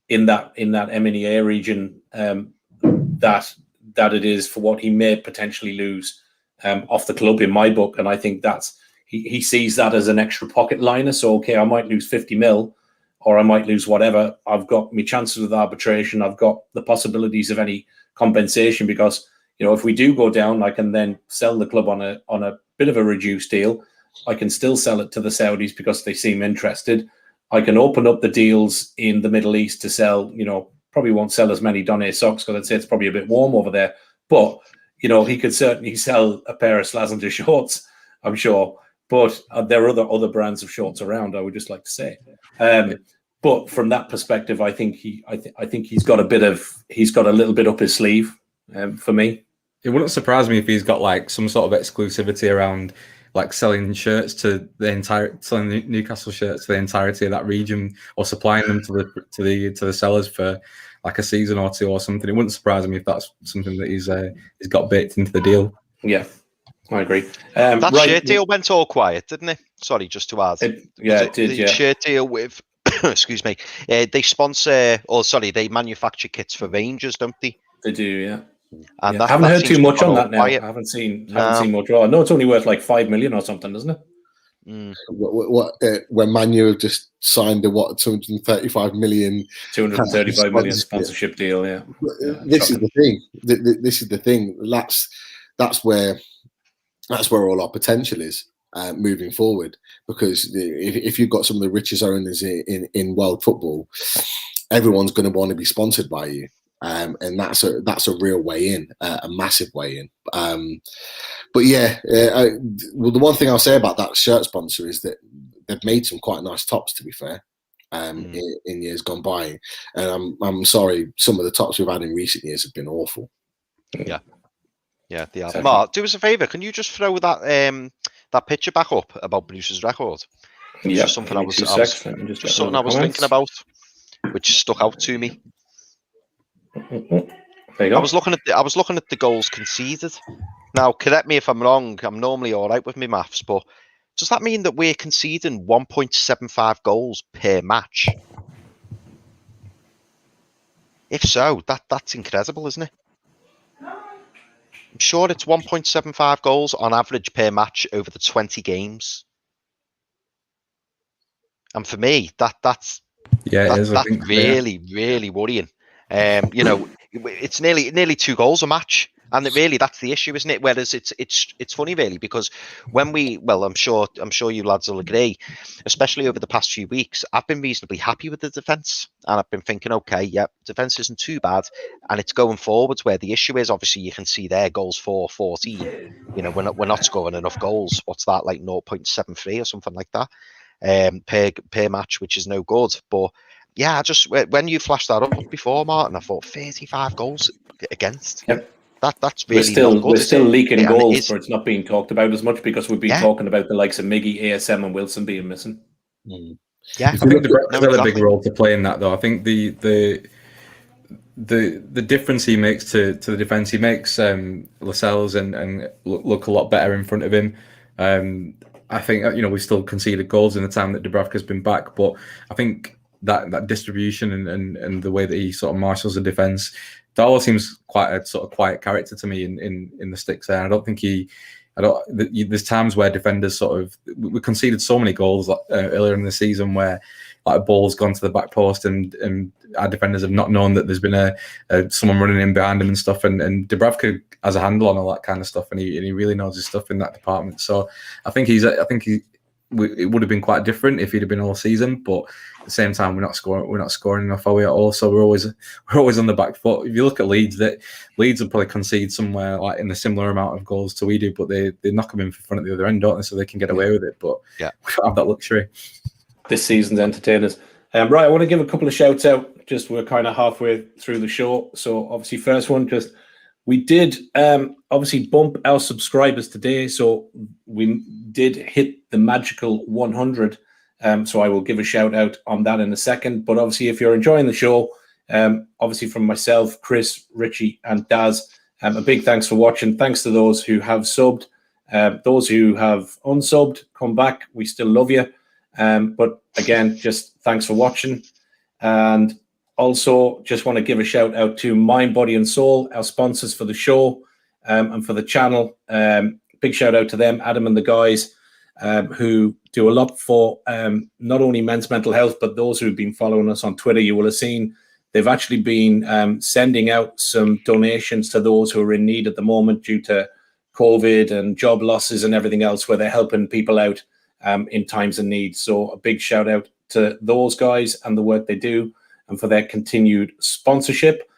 in that MEA region that it is for what he may potentially lose off the club in my book. And I think that's he sees that as an extra pocket liner. So okay, I might lose 50 mil or I might lose whatever. I've got my chances with arbitration. I've got the possibilities of any compensation because if we do go down, I can then sell the club on a bit of a reduced deal. I can still sell it to the Saudis because they seem interested. I can open up the deals in the Middle East to sell, probably won't sell as many Donny socks because I'd say it's probably a bit warm over there. But, he could certainly sell a pair of Slazenger shorts, I'm sure. But there are other brands of shorts around, I would just like to say. But from that perspective, I think he's got a little bit up his sleeve for me. It wouldn't surprise me if he's got like some sort of exclusivity around like selling shirts to selling Newcastle shirts to the entirety of that region, or supplying them to the sellers for like a season or two or something. It wouldn't surprise me if that's something that he's got baked into the deal. Yeah, I agree. That shirt deal went all quiet, didn't it? Sorry, just to add. It did. The shirt deal with, excuse me, they sponsor, they manufacture kits for Rangers, don't they? They do, yeah. And I haven't heard too much on that now. I haven't seen much. I know it's only worth like 5 million or something, isn't it? When Man U have just signed a 235 million sponsorship deal. Yeah. This is the thing. This is the thing. That's where all our potential is moving forward. Because if you've got some of the richest owners in world football, everyone's going to want to be sponsored by you. And that's a real way in, a massive way in. But the one thing I'll say about that shirt sponsor is that they've made some quite nice tops, to be fair, in years gone by. And I'm sorry, some of the tops we've had in recent years have been awful. Yeah, they are. Mark, do us a favour. Can you just throw that picture back up about Bruce's record? Yeah, something I was thinking about, which stuck out to me. There you go. I was looking at the goals conceded. Now, correct me if I'm wrong. I'm normally all right with my maths, but does that mean that we're conceding 1.75 goals per match? If so, that's incredible, isn't it? I'm sure it's 1.75 goals on average per match over the 20 games. And for me, that's really worrying. It's nearly 2 goals a match, and that's the issue, isn't it? Whereas it's funny really, because when I'm sure you lads will agree, especially over the past few weeks, I've been reasonably happy with the defence, and I've been thinking, okay, yeah, defence isn't too bad, and it's going forwards where the issue is. Obviously, you can see there goals for 14. We're not scoring enough goals. What's that, like 0.73 or something like that per match, which is no good, but. Yeah, when you flashed that up before, Martin, I thought 35 goals against. Yep. That's really we're still leaking goals, but it's not being talked about as much because we've been talking about the likes of Miggy, ASM, and Wilson being missing. Yeah, I think Debrev's got a big role to play in that, though. I think the difference he makes to the defence, he makes Lascelles and look a lot better in front of him. I think we still conceded goals in the time that Dubravka's been back, but I think. That distribution and the way that he sort of marshals the defence, Darlow seems quite a sort of quiet character to me in the sticks there. I don't think there's times where defenders we conceded so many goals earlier in the season where like a ball's gone to the back post and our defenders have not known that there's been someone running in behind him and stuff. And Dubravka has a handle on all that kind of stuff, and he really knows his stuff in that department. So I think it would have been quite different if he'd have been all season, but at the same time, we're not scoring enough, are we, at all? So we're always on the back foot. If you look at Leeds will probably concede somewhere like in a similar amount of goals to we do, but they knock them in front of the other end, don't they? So they can get away with it. But we don't have that luxury. This season's entertainers. Right, I want to give a couple of shouts out. We're kind of halfway through the show, so obviously, first one, We did obviously bump our subscribers today, so we did hit the magical 100. So I will give a shout out on that in a second. But obviously, if you're enjoying the show, obviously from myself, Chris, Richie, and Daz, a big thanks for watching. Thanks to those who have subbed. Those who have unsubbed, come back. We still love you. But again, just thanks for watching. And also, just want to give a shout out to Mind, Body, and Soul, our sponsors for the show and for the channel. Big shout out to them, Adam and the guys, who do a lot for not only men's mental health, but those who've been following us on Twitter. You will have seen they've actually been sending out some donations to those who are in need at the moment due to COVID and job losses and everything else, where they're helping people out in times of need. So a big shout out to those guys and the work they do, and for their continued sponsorship.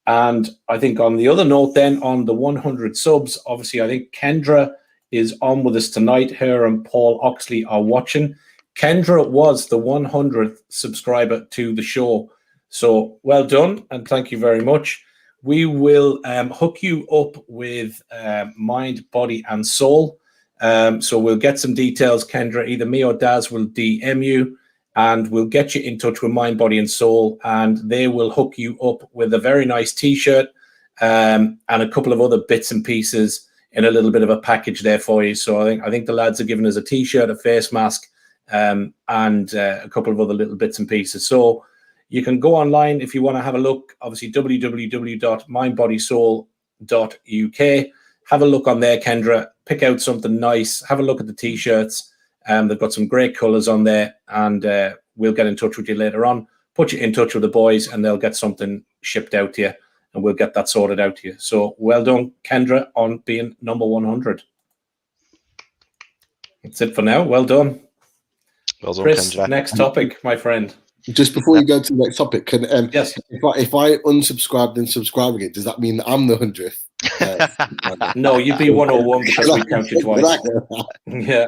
And I think on the other note then, on the 100 subs, obviously I think Kendra is on with us tonight. Her and Paul Oxley are watching. Kendra was the 100th subscriber to the show. So well done, and thank you very much. We will hook you up with Mind, Body, and Soul. So we'll get some details, Kendra. Either me or Daz will DM you, and we'll get you in touch with Mind, Body, and Soul, and they will hook you up with a very nice T-shirt and a couple of other bits and pieces in a little bit of a package there for you. So I think the lads are giving us a T-shirt, a face mask, and a couple of other little bits and pieces. So you can go online if you want to have a look. Obviously, www.mindbodysoul.uk. Have a look on there, Kendra. Pick out something nice. Have a look at the T-shirts. They've got some great colours on there, and we'll get in touch with you later on. Put you in touch with the boys, and they'll get something shipped out to you, and we'll get that sorted out to you. So well done, Kendra, on being number 100. That's it for now. Well done. Well done, Chris, Kendra. next topic, my friend. Just before you go to the next topic, can Yes. if I unsubscribed and subscribe again, does that mean that I'm the 100th? No, you'd be 101 because we count you twice. Yeah.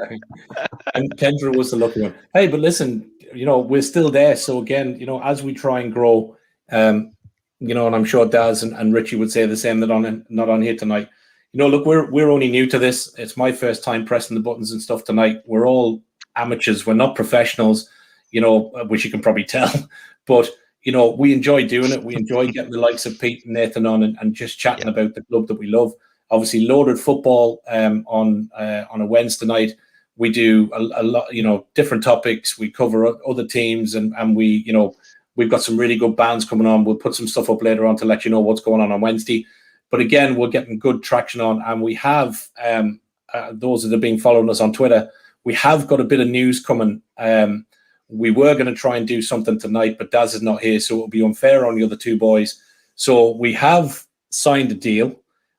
And Kendra was the lucky one. Hey, but listen, we're still there. So again, as we try and grow, and I'm sure Daz and Richie would say the same, not on here tonight. Look, we're only new to this. It's my first time pressing the buttons and stuff tonight. We're all amateurs. We're not professionals, which you can probably tell. But we enjoy doing it. We enjoy getting the likes of Pete and Nathan on and just chatting about the club that we love. Obviously, Loaded Football on a Wednesday night. We do a lot, different topics. We cover other teams, and we've got some really good bands coming on. We'll put some stuff up later on to let you know what's going on Wednesday. But again, we're getting good traction on, and we have those that have been following us on Twitter. We have got a bit of news coming. We were going to try and do something tonight, but Daz is not here, so it'll be unfair on the other two boys. So we have signed a deal.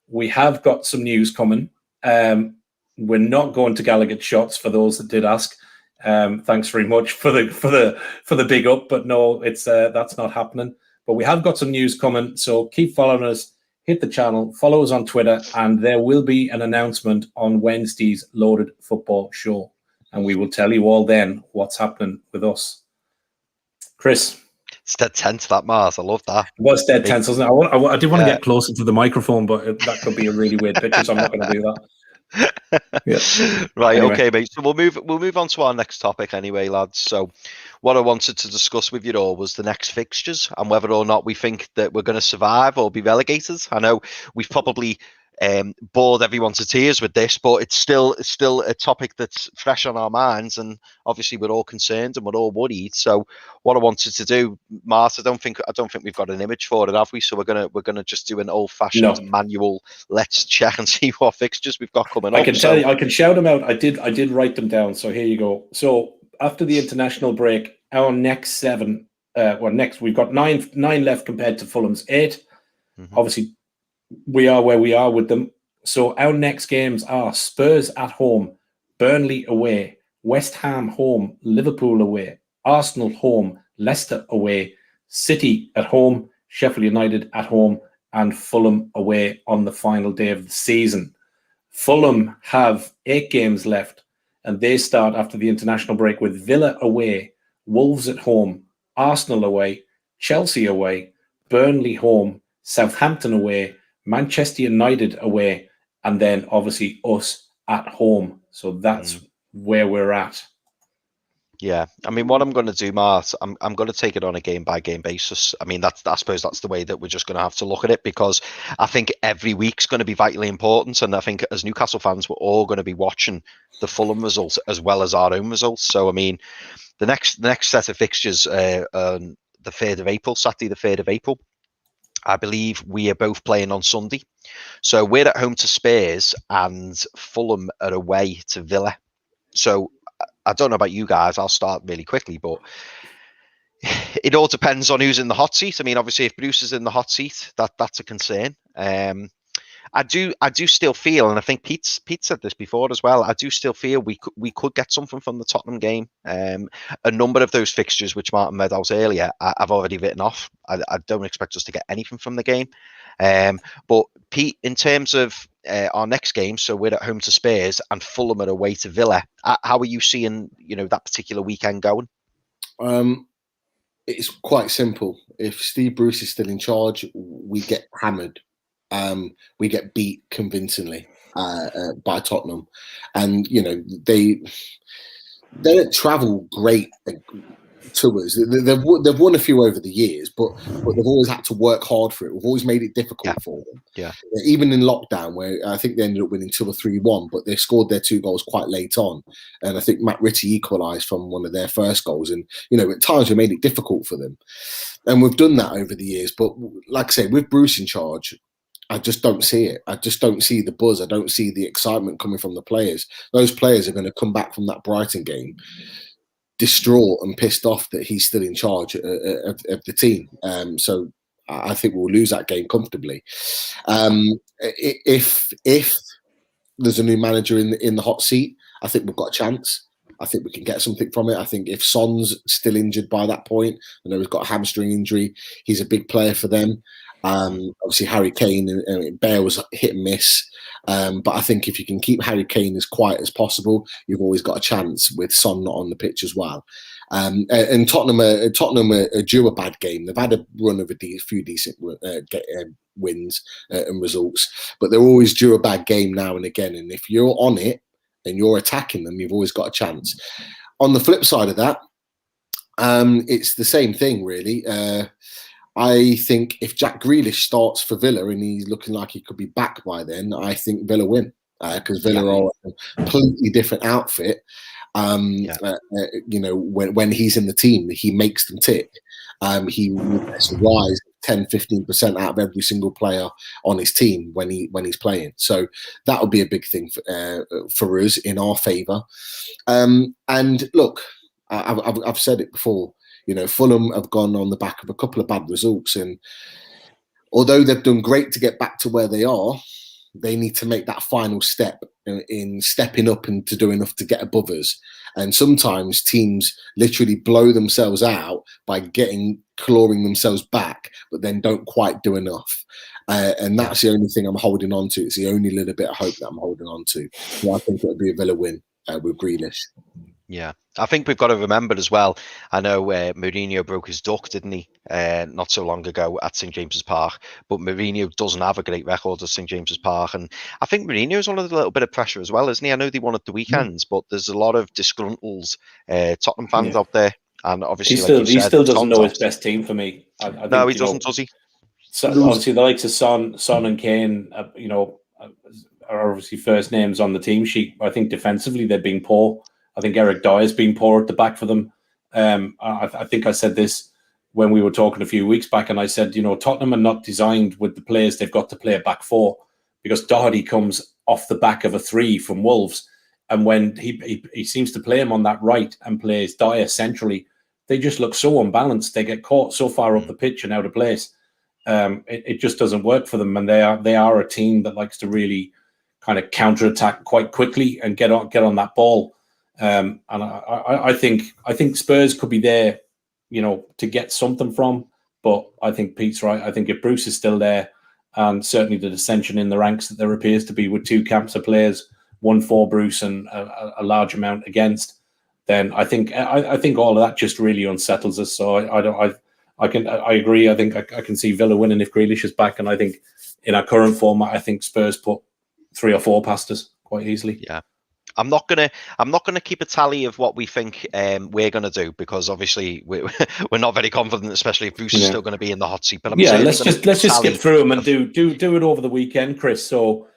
We have got some news coming. We're not going to Gallagher shots for those that did ask. Thanks very much for the big up, but no, it's that's not happening. But we have got some news coming, so keep following us. Hit the channel, follow us on Twitter, and there will be an announcement on Wednesday's Loaded Football show. And we will tell you all then what's happening with us. Chris. It's dead tense, that, Mars. I love that. It was dead tense, wasn't it? I did want to get closer to the microphone, but that could be a really weird picture, so I'm not going to do that. Right, Anyway. okay, mate. So we'll move on to our next topic anyway, lads. So what I wanted to discuss with you all was the next fixtures and whether or not we think that we're going to survive or be relegated. I know we've probably bored everyone to tears with this, but it's still a topic that's fresh on our minds, and obviously we're all concerned and we're all worried. So what I wanted to do, Mart, I don't think we've got an image for it, have we? So we're gonna just do an old-fashioned manual. Let's check and see what fixtures we've got coming up. I can tell you, I can shout them out. I did write them down. So here you go. So after the international break, our next 7, we've got nine left compared to Fulham's 8. Mm-hmm. Obviously, we are where we are with them. So our next games are Spurs at home, Burnley away, West Ham home, Liverpool away, Arsenal home, Leicester away, City at home, Sheffield United at home, and Fulham away on the final day of the season. Fulham have 8 games left, and they start after the international break with Villa away, Wolves at home, Arsenal away, Chelsea away, Burnley home, Southampton away, Manchester United away, and then obviously us at home. So that's where we're at. Yeah, I mean, what I'm going to do, Mart, I'm going to take it on a game by game basis. I mean, I suppose that's the way that we're just going to have to look at it, because I think every week's going to be vitally important, and I think as Newcastle fans, we're all going to be watching the Fulham results as well as our own results. So, I mean, the next set of fixtures, the 3rd of April, Saturday, the 3rd of April. I believe we are both playing on Sunday. So we're at home to Spurs and Fulham are away to Villa. So I don't know about you guys. I'll start really quickly, but it all depends on who's in the hot seat. I mean, obviously, if Bruce is in the hot seat, that's a concern. I do still feel, and I think Pete said this before as well, I do still feel we could get something from the Tottenham game. A number of those fixtures, which Martin read out earlier, I've already written off. I don't expect us to get anything from the game. But Pete, in terms of our next game, so we're at home to Spurs and Fulham are away to Villa. How are you seeing, that particular weekend going? It's quite simple. If Steve Bruce is still in charge, we get hammered. We get beat convincingly by Tottenham, and they don't travel great tours. They've won a few over the years, but they've always had to work hard for it. We've always made it difficult for them. Yeah. Even in lockdown, where I think they ended up winning 2 or 3-1, but they scored their 2 goals quite late on, and I think Matt Ritchie equalised from one of their first goals. And at times we made it difficult for them, and we've done that over the years. But like I say, with Bruce in charge, I just don't see it. I just don't see the buzz. I don't see the excitement coming from the players. Those players are going to come back from that Brighton game distraught and pissed off that he's still in charge of the team. So I think we'll lose that game comfortably. If there's a new manager in the hot seat, I think we've got a chance. I think we can get something from it. I think if Son's still injured by that point, I know he's got a hamstring injury, he's a big player for them. Obviously Harry Kane and Bear was hit and miss, but I think if you can keep Harry Kane as quiet as possible, you've always got a chance with Son not on the pitch as well. And Tottenham are due a bad game. They've had a run of a few decent wins and results, but they're always due a bad game now and again. And if you're on it and you're attacking them, you've always got a chance. On the flip side of that, it's the same thing really. I think if Jack Grealish starts for Villa and he's looking like he could be back by then, I think Villa win, because Villa are a completely different outfit. When he's in the team, he makes them tick. He gets a rise 10-15% out of every single player on his team when he's playing. So that would be a big thing for us in our favour. And look, I've said it before. Fulham have gone on the back of a couple of bad results, and although they've done great to get back to where they are, they need to make that final step in stepping up and to do enough to get above us. And sometimes teams literally blow themselves out by clawing themselves back, but then don't quite do enough. And that's the only thing I'm holding on to. It's the only little bit of hope that I'm holding on to. So I think it'll be a Villa win with Grealish. Yeah, I think we've got to remember as well. I know Mourinho broke his duck, didn't he, not so long ago at St James's Park. But Mourinho doesn't have a great record at St James's Park, and I think Mourinho's under a little bit of pressure as well, isn't he? I know they won at the weekends, but there's a lot of disgruntled Tottenham fans out there, and obviously he still doesn't know his best team for me. I think, no, he doesn't, does he? So obviously, the likes of Son and Kane, are obviously first names on the team sheet. I think defensively they're being poor. I think Eric Dyer's been poor at the back for them. I think I said this when we were talking a few weeks back, and I said, Tottenham are not designed with the players they've got to play a back four, because Doherty comes off the back of a 3 from Wolves, and when he seems to play him on that right and plays Dyer centrally, they just look so unbalanced. They get caught so far up the pitch and out of place. It just doesn't work for them, and they are a team that likes to really kind of counter-attack quite quickly and get on that ball. And I think Spurs could be there, to get something from. But I think Pete's right. I think if Bruce is still there, and certainly the dissension in the ranks that there appears to be with 2 camps of players, one for Bruce and a large amount against, then I think all of that just really unsettles us. So I agree. I think I can see Villa winning if Grealish is back, and I think in our current format, I think Spurs put 3 or 4 past us quite easily. Yeah. I'm not gonna keep a tally of what we think we're gonna do, because obviously we're not very confident, especially if Bruce is still going to be in the hot seat. But let's just skip through them and do it over the weekend, Chris. So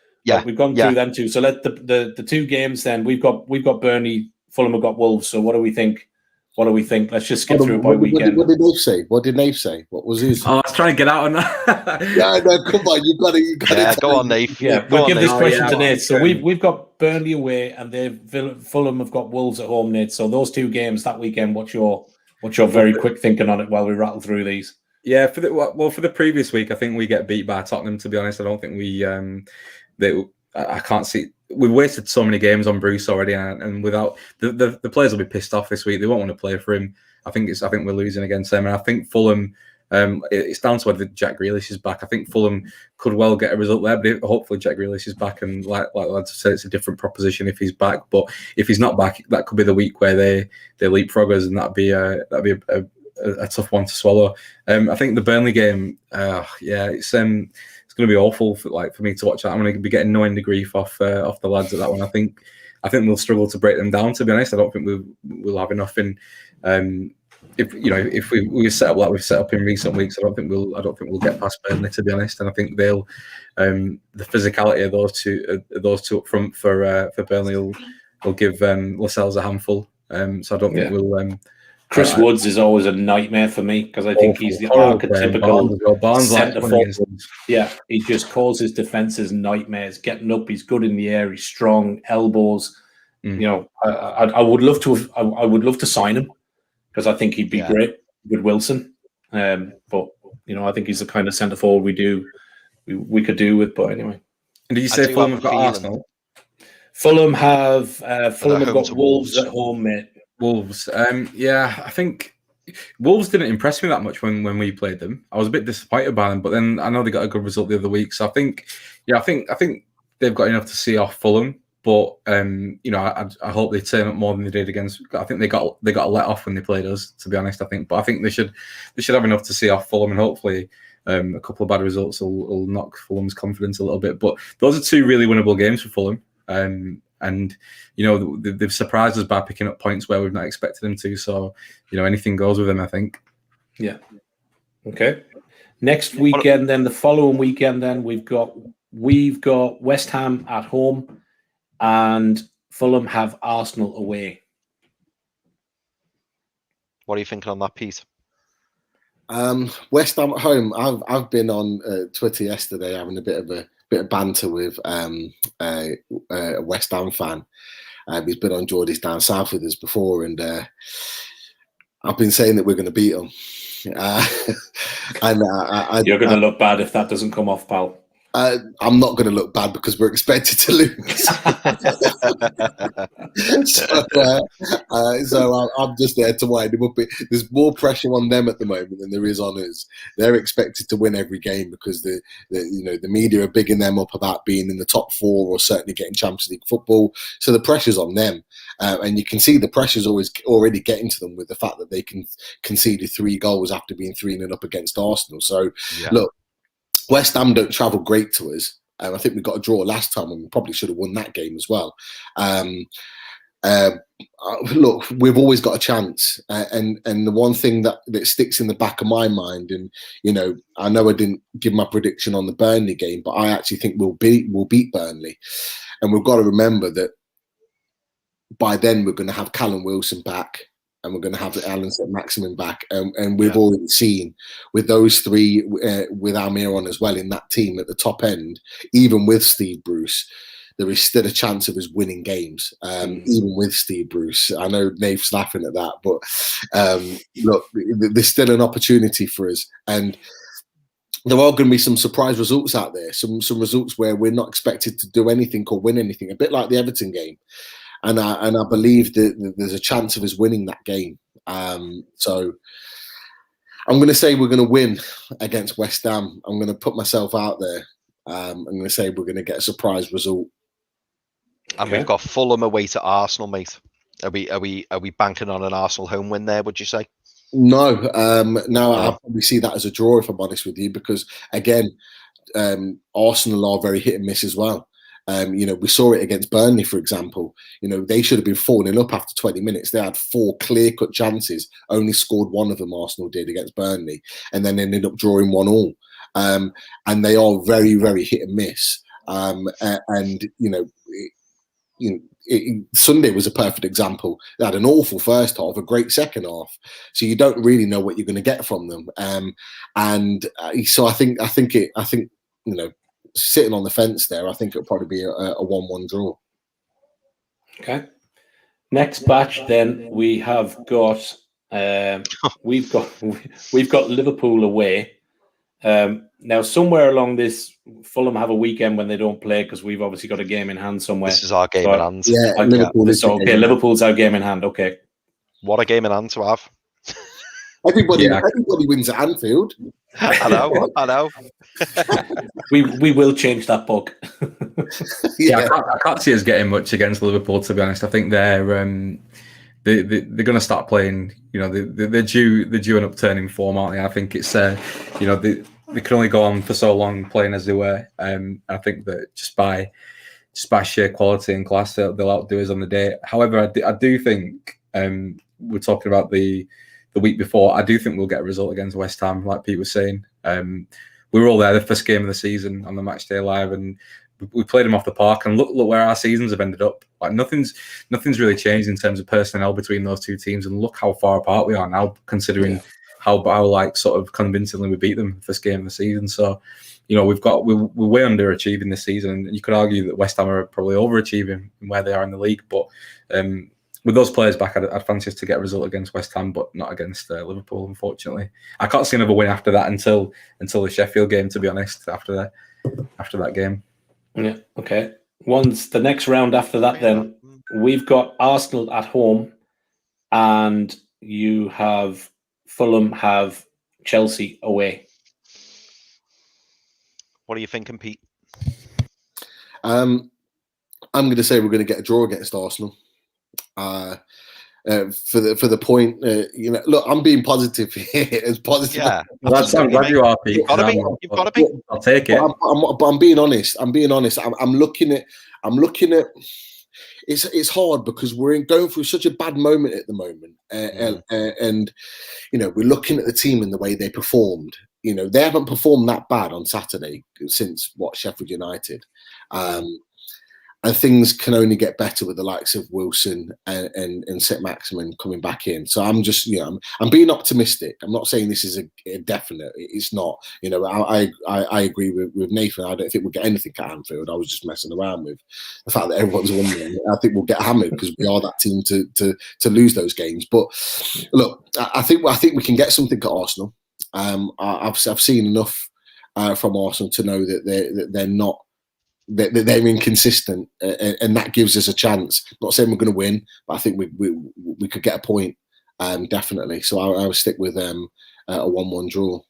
we've gone through them too. So let the 2 games then. We've got Burnley, Fulham have got Wolves. So what do we think? Let's just skip through by weekend. What did Nave say? What did Nave say? What was his? Oh, I was trying to get out on that. Yeah, no, come on, you got it. Yeah, go on, Nave. Yeah, we'll give this question to Nate. So we've got Burnley away, and Fulham have got Wolves at home, Nate. So those 2 games that weekend. What's your very quick thinking on it while we rattle through these? Yeah, for the previous week, I think we get beat by Tottenham. To be honest, I don't think I can't see. We've wasted so many games on Bruce already, and without the players will be pissed off this week. They won't want to play for him. I think we're losing against them, and I think Fulham. It's down to whether Jack Grealish is back. I think Fulham could well get a result there, but hopefully Jack Grealish is back. And like lads said, it's a different proposition if he's back. But if he's not back, that could be the week where they leapfrog us, and that'd be a tough one to swallow. I think the Burnley game, it's going to be awful for me to watch that. I'm going to be getting no end of grief off the lads at that one. I think we'll struggle to break them down. To be honest, I don't think we'll have enough in. If we set up like we've set up in recent weeks, I don't think we'll get past Burnley, to be honest. And I think they'll the physicality of those two up front for Burnley will give Lascelles a handful. So I don't think we'll. Chris Woods is always a nightmare for me, because I think he's the archetypical centre forward. Yeah, he just causes defenses nightmares. Getting up, he's good in the air. He's strong, elbows. I would love to sign him, because I think he'd be great with Wilson. But I think he's the kind of centre forward we could do with. But anyway, and did you say Fulham have got Arsenal? Fulham have got Wolves at home, mate. Wolves, I think Wolves didn't impress me that much when we played them. I was a bit disappointed by them, but then I know they got a good result the other week. So I think they've got enough to see off Fulham. But I hope they turn up more than they did against. I think they got a let off when they played us, to be honest. But I think they should have enough to see off Fulham, and hopefully a couple of bad results will knock Fulham's confidence a little bit. But those are 2 really winnable games for Fulham. And they've surprised us by picking up points where we've not expected them to. So anything goes with them, I think. Yeah. Okay. Next weekend, then the following weekend, then we've got West Ham at home, and Fulham have Arsenal away. What are you thinking on that, Pete? West Ham at home. I've been on Twitter yesterday having a bit of banter with a West Ham fan. He's been on Geordie's Down South with us before, and I've been saying that we're going to beat them. You're going to look bad if that doesn't come off, pal. I'm not going to look bad because we're expected to lose. So I'm just there to wind them up. There's more pressure on them at the moment than there is on us. They're expected to win every game because the media are bigging them up about being in the top 4 or certainly getting Champions League football. So the pressure's on them, and you can see the pressure's already getting to them with the fact that they can concede 3 goals after being 3-0 up against Arsenal. So look. West Ham don't travel great to us. I think we got a draw last time, and we probably should have won that game as well. Look, we've always got a chance, and the one thing that sticks in the back of my mind, and I know I didn't give my prediction on the Burnley game, but I actually think we'll beat Burnley, and we've got to remember that by then we're going to have Callum Wilson back. And we're going to have Alan St-Maximin back. And we've already seen with those 3, with Almiron as well in that team at the top end, even with Steve Bruce, there is still a chance of us winning games, even with Steve Bruce. I know Nave's laughing at that, but look, there's still an opportunity for us. And there are going to be some surprise results out there, some results where we're not expected to do anything or win anything, a bit like the Everton game. And I believe that there's a chance of us winning that game. So I'm going to say we're going to win against West Ham. I'm going to put myself out there. I'm going to say we're going to get a surprise result. And we've got Fulham away to Arsenal, mate. Are we banking on an Arsenal home win there, would you say? No, I probably see that as a draw, if I'm honest with you, because again, Arsenal are very hit and miss as well. We saw it against Burnley, for example. They should have been 4-0 up after 20 minutes. They had 4 clear-cut chances, only scored one of them, Arsenal did, against Burnley, and then ended up drawing 1-1. And they are very, very hit and miss. Sunday was a perfect example. They had an awful first half, a great second half, so you don't really know what you're going to get from them. So I think sitting on the fence there, I think it'll probably be a 1-1 draw. Okay. Next batch, then we have got we've got Liverpool away. Now, somewhere along this, Fulham have a weekend when they don't play because we've obviously got a game in hand somewhere. This is our game in hand. Yeah, Liverpool's our game in hand. Okay. What a game in hand to have. Everybody wins at Anfield. I know. we will change that book. I can't see us getting much against Liverpool, to be honest. I think they're going to start playing. They're due an upturn in form, aren't they? I think it's they can only go on for so long playing as they were. I think that just by sheer quality and class, they'll outdo us on the day. However, I do think we're talking about the week before. I do think we'll get a result against West Ham, like Pete was saying. We were all there the first game of the season on the Match Day Live, and we played them off the park. And look where our seasons have ended up. Like nothing's really changed in terms of personnel between those two teams, and look how far apart we are now, considering how sort of convincingly we beat them first game of the season. So, we're way underachieving this season, and you could argue that West Ham are probably overachieving where they are in the league. But with those players back, I'd fancy us to get a result against West Ham, but not against Liverpool, unfortunately. I can't see another win after that until the Sheffield game, to be honest. After that game. Yeah. Okay. The next round after that, then we've got Arsenal at home, and you have Fulham have Chelsea away. What are you thinking, Pete? I'm going to say we're going to get a draw against Arsenal. For the point, look, I'm being positive here. As positive. Yeah, I'm glad you are, Pete. You've got to be. I'll take it. But I'm being honest. I'm looking at. It's hard because we're going through such a bad moment at the moment, and we're looking at the team and the way they performed. They haven't performed that bad on Saturday since Sheffield United. And things can only get better with the likes of Wilson and St. Maximin coming back in. So I'm just, I'm being optimistic. I'm not saying this is a definite. It's not. I agree with Nathan. I don't think we'll get anything at Anfield. I was just messing around with the fact that everyone's won. I think we'll get hammered because we are that team to lose those games. But look, I think we can get something at Arsenal. I've seen enough from Arsenal to know that they're not. They're inconsistent, and that gives us a chance. I'm not saying we're going to win, but I think we could get a point, definitely. So I would stick with a 1-1 draw.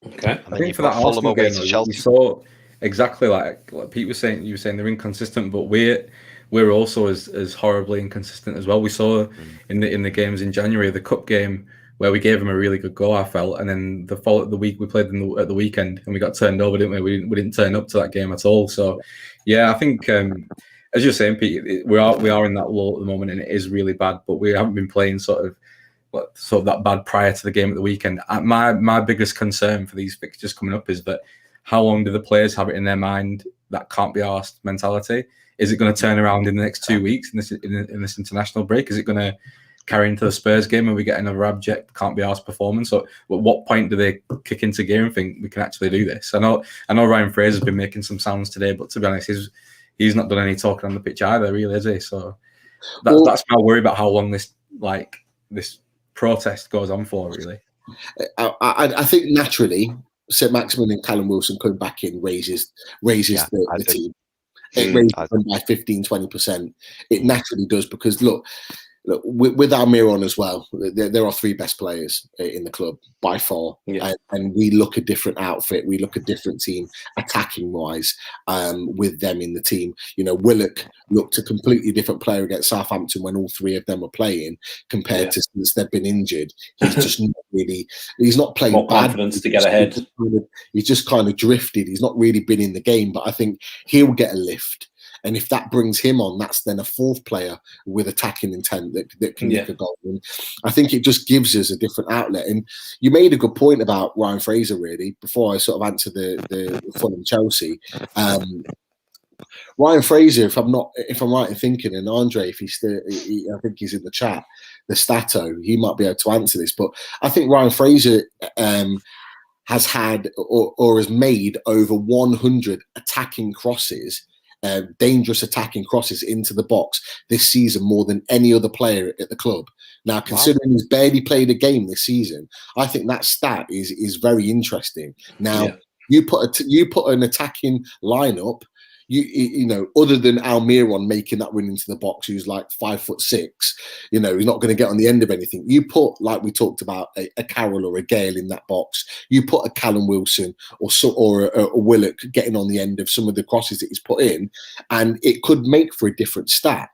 Okay, I think for that Arsenal game, we saw exactly like Pete was saying. You were saying they're inconsistent, but we're also as horribly inconsistent as well. We saw in the games in January, the cup game, where we gave them a really good go, I felt, and then the week we played them at the weekend and we got turned over, didn't we? We didn't turn up to that game at all. So, yeah, I think as you're saying, Pete, we are in that lull at the moment, and it is really bad. But we haven't been playing sort of that bad prior to the game at the weekend. My biggest concern for these fixtures coming up is that how long do the players have it in their mind that can't be asked mentality? Is it going to turn around in the next 2 weeks in this international break? Is it going to carry into the Spurs game and we get another abject can't be asked performance? So at what point do they kick into gear and think we can actually do this? I know Ryan Fraser's been making some sounds today, but to be honest, he's not done any talking on the pitch either, really, is he? So that's my worry about how long this protest goes on for, really. I think naturally St. Maximin and Callum Wilson coming back in raises the team. It raises them by 15-20%. It naturally does, because look, look, with Almiron as well, there are 3 best players in the club by far. Yeah. And we look a different outfit. We look a different team attacking wise with them in the team. You know, Willock looked a completely different player against Southampton when all 3 of them were playing compared to since they've been injured. He's just not really, he's not playing More bad. confidence to get ahead. He's just kind of drifted. He's not really been in the game, but I think he'll get a lift. And if that brings him on, that's then a 4th player with attacking intent that can nick a goal. And I think it just gives us a different outlet. And you made a good point about Ryan Fraser, really, before I sort of answer the Fulham Chelsea. Ryan Fraser, if I'm right in thinking, and Andre, if he's still, I think he's in the chat, the Stato, he might be able to answer this. But I think Ryan Fraser has had or has made over 100 attacking crosses. Dangerous attacking crosses into the box this season, more than any other player at the club. Now, considering he's barely played a game this season, I think that stat is very interesting. Now, you put an attacking lineup. You know, other than Almiron making that run into the box, who's like 5'6", you know, he's not going to get on the end of anything. You put, like we talked about, a Carroll or a Gale in that box. You put a Callum Wilson or a Willock getting on the end of some of the crosses that he's put in, and it could make for a different stat.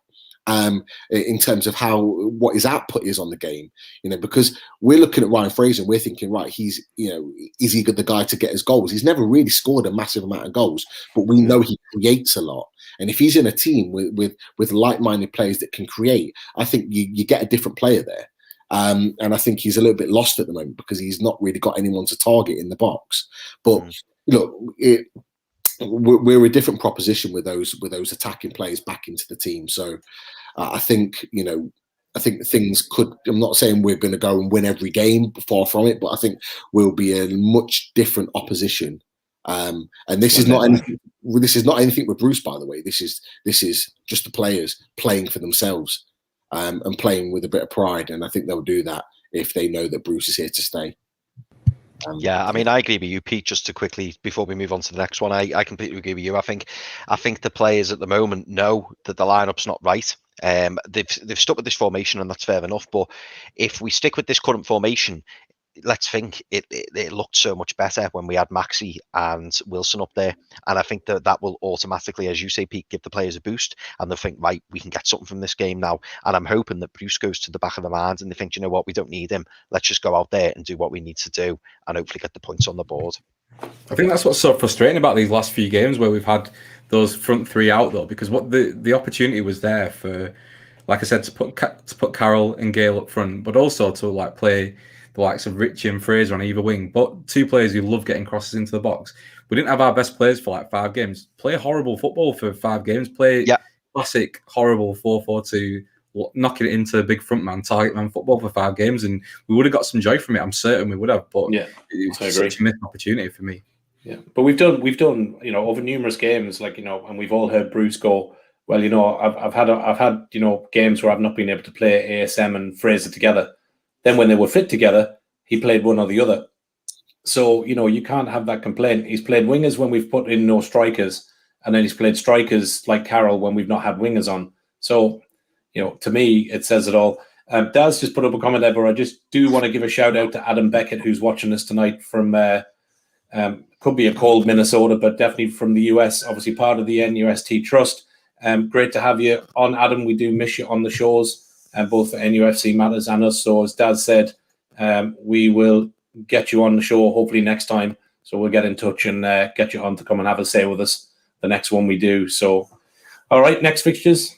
In terms of what his output is on the game, you know, because we're looking at Ryan Fraser and we're thinking, right, he's, you know, is he the guy to get his goals? He's never really scored a massive amount of goals, but we know he creates a lot. And if he's in a team with like-minded players that can create, I think you get a different player there. And I think he's a little bit lost at the moment because he's not really got anyone to target in the box. But look, we're a different proposition with those attacking players back into the team. So I think, you know, things could, I'm not saying we're going to go and win every game, far from it, but I think we'll be a much different opposition. And this is not anything with Bruce, by the way. This is just the players playing for themselves and playing with a bit of pride. And I think they'll do that if they know that Bruce is here to stay. Yeah, I mean, I agree with you, Pete. Just to quickly, before we move on to the next one, I completely agree with you. I think the players at the moment know that the lineup's not right. They've stuck with this formation, and that's fair enough. But if we stick with this current formation, let's think it looked so much better when we had Maxi and Wilson up there, and I think that will automatically, as you say, Pete, give the players a boost, and they'll think, right, we can get something from this game now. And I'm hoping that Bruce goes to the back of the mind and they think, you know what, we don't need him, let's just go out there and do what we need to do and hopefully get the points on the board. I think that's what's so frustrating about these last few games where we've had those front 3 out, though, because what the opportunity was there for, like I said, to put Carroll and Gale up front, but also to like play the likes of Richie and Fraser on either wing, but 2 players who love getting crosses into the box. We didn't have our best players for like 5 games. Play horrible football for 5 games. Play classic, horrible 4-4-2, knocking it into big front man, target man football for 5 games, and we would have got some joy from it. I'm certain we would have, but it was such a missed opportunity for me. Yeah, but we've done, you know, over numerous games, like, you know, and we've all heard Bruce go, well, you know, I've had, you know, games where I've not been able to play ASM and Fraser together. Then when they were fit together, he played one or the other. So, you know, you can't have that complaint. He's played wingers when we've put in no strikers, and then he's played strikers like Carroll when we've not had wingers on. So, you know, to me, it says it all. Daz just put up a comment there, but I just do want to give a shout out to Adam Beckett, who's watching us tonight from, could be a cold Minnesota, but definitely from the US, obviously part of the NUFC Trust. Great to have you on, Adam. We do miss you on the shows. Both for NUFC Matters and us. So as Dad said, we will get you on the show hopefully next time. So we'll get in touch and get you on to come and have a say with us the next one we do. So, all right, next fixtures.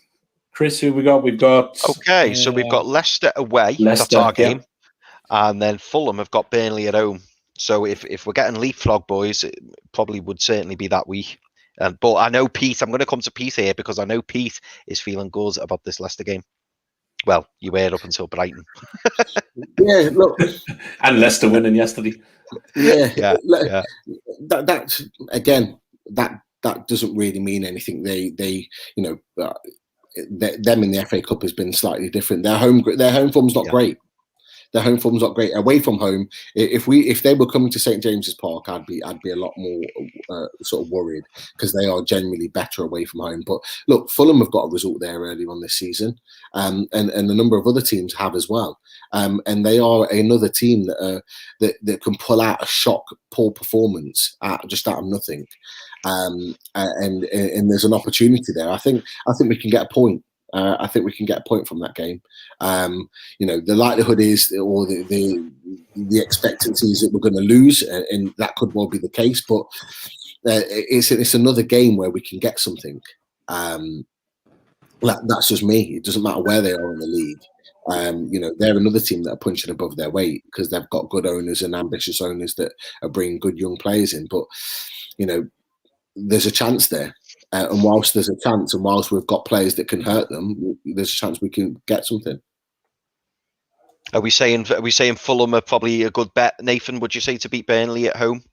Chris, who we got? We've got... Okay, so we've got Leicester away. That's our game. And then Fulham have got Burnley at home. So if we're getting leapfrog, boys, it probably would certainly be that week. But I know Pete, I'm going to come to Pete here because I know Pete is feeling good about this Leicester game. Well, you were up until Brighton. Yeah, look. And Leicester winning yesterday. Yeah. That's again, that doesn't really mean anything. They you know, them in the FA Cup has been slightly different. Their home form's not great. their home form's not great. Away from home, if they were coming to St James's Park, I'd be a lot more sort of worried, because they are generally better away from home. But look, Fulham have got a result there early on this season, and a number of other teams have as well. And they are another team that can pull out a shock, poor performance just out of nothing. And there's an opportunity there. I think we can get a point. I think we can get a point from that game. The likelihood is, or the expectancy is, that we're going to lose, and that could well be the case. But it's another game where we can get something. That's just me. It doesn't matter where they are in the league. They're another team that are punching above their weight, because they've got good owners and ambitious owners that are bringing good young players in. But there's a chance there. And whilst there's a chance, and whilst we've got players that can hurt them, there's a chance we can get something. Are we saying Fulham are probably a good bet, Nathan? Would you say, to beat Burnley at home?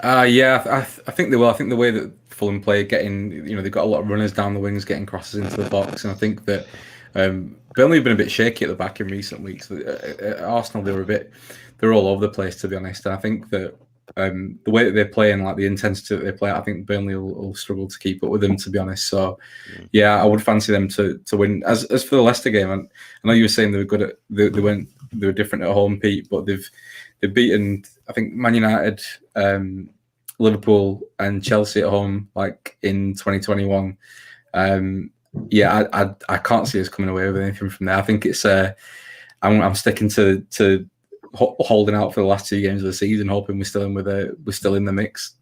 Yeah, I think they will. I think the way that Fulham play, they've got a lot of runners down the wings, getting crosses into the box, and I think that Burnley have been a bit shaky at the back in recent weeks. At Arsenal, they're all over the place, to be honest. And I think that the way that they play and like the intensity that they play, I think Burnley will struggle to keep up with them, to be honest. So yeah, I would fancy them to win. As for the Leicester game, I know you were saying they were good at they were different at home, Pete, but they've beaten, I think, Man United, Liverpool and Chelsea at home, like in 2021. Yeah, I can't see us coming away with anything from there. I think it's I'm sticking to holding out for the last 2 games of the season, hoping we're still in the mix.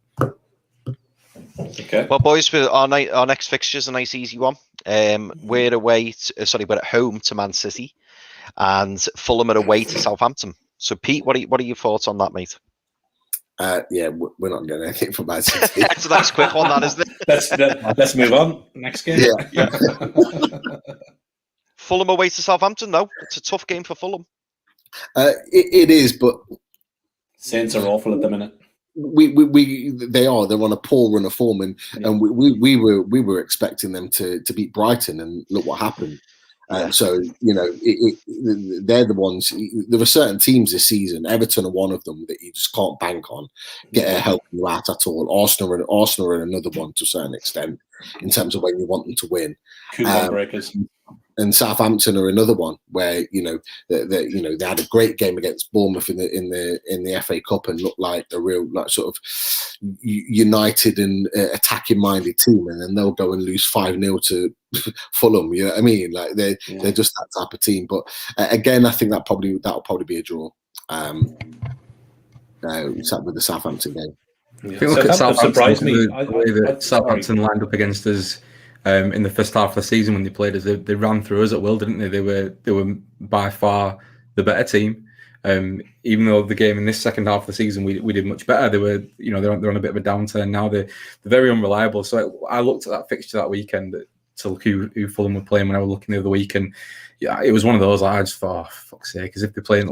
Okay. Well, boys, for our next fixture's a nice easy one. We're at home to Man City, and Fulham are away to Southampton. So, Pete, what are your thoughts on that, mate? Yeah, we're not getting anything from Man City. That's a nice quick one, that, isn't it? Let's move on. Next game. Yeah. Fulham away to Southampton, though. It's a tough game for Fulham. It is, but Saints are awful at the minute. They're on a poor run of form, and we were expecting them to beat Brighton, and look what happened. So they're the ones. There are certain teams this season, Everton are one of them, that you just can't bank on helping you out at all. Arsenal are another one to a certain extent in terms of when you want them to win. Coupon breakers. And Southampton are another one where they had a great game against Bournemouth in the FA Cup and looked like a real sort of united and attacking minded team, and then they'll go and lose 5-0 to Fulham. You know what I mean? Like they're just that type of team. But again, I think that'll probably be a draw. With the Southampton game. Yeah. If you look at Southampton, the way that Southampton lined up against us in the first half of the season when they played us, they ran through us at will, didn't they? They were by far the better team. Even though the game in this second half of the season we did much better, they're on a bit of a downturn now. They're very unreliable. So I looked at that fixture that weekend to look who Fulham were playing when I was looking the other week, and yeah, it was one of those I just thought, for fuck's sake, because if they're playing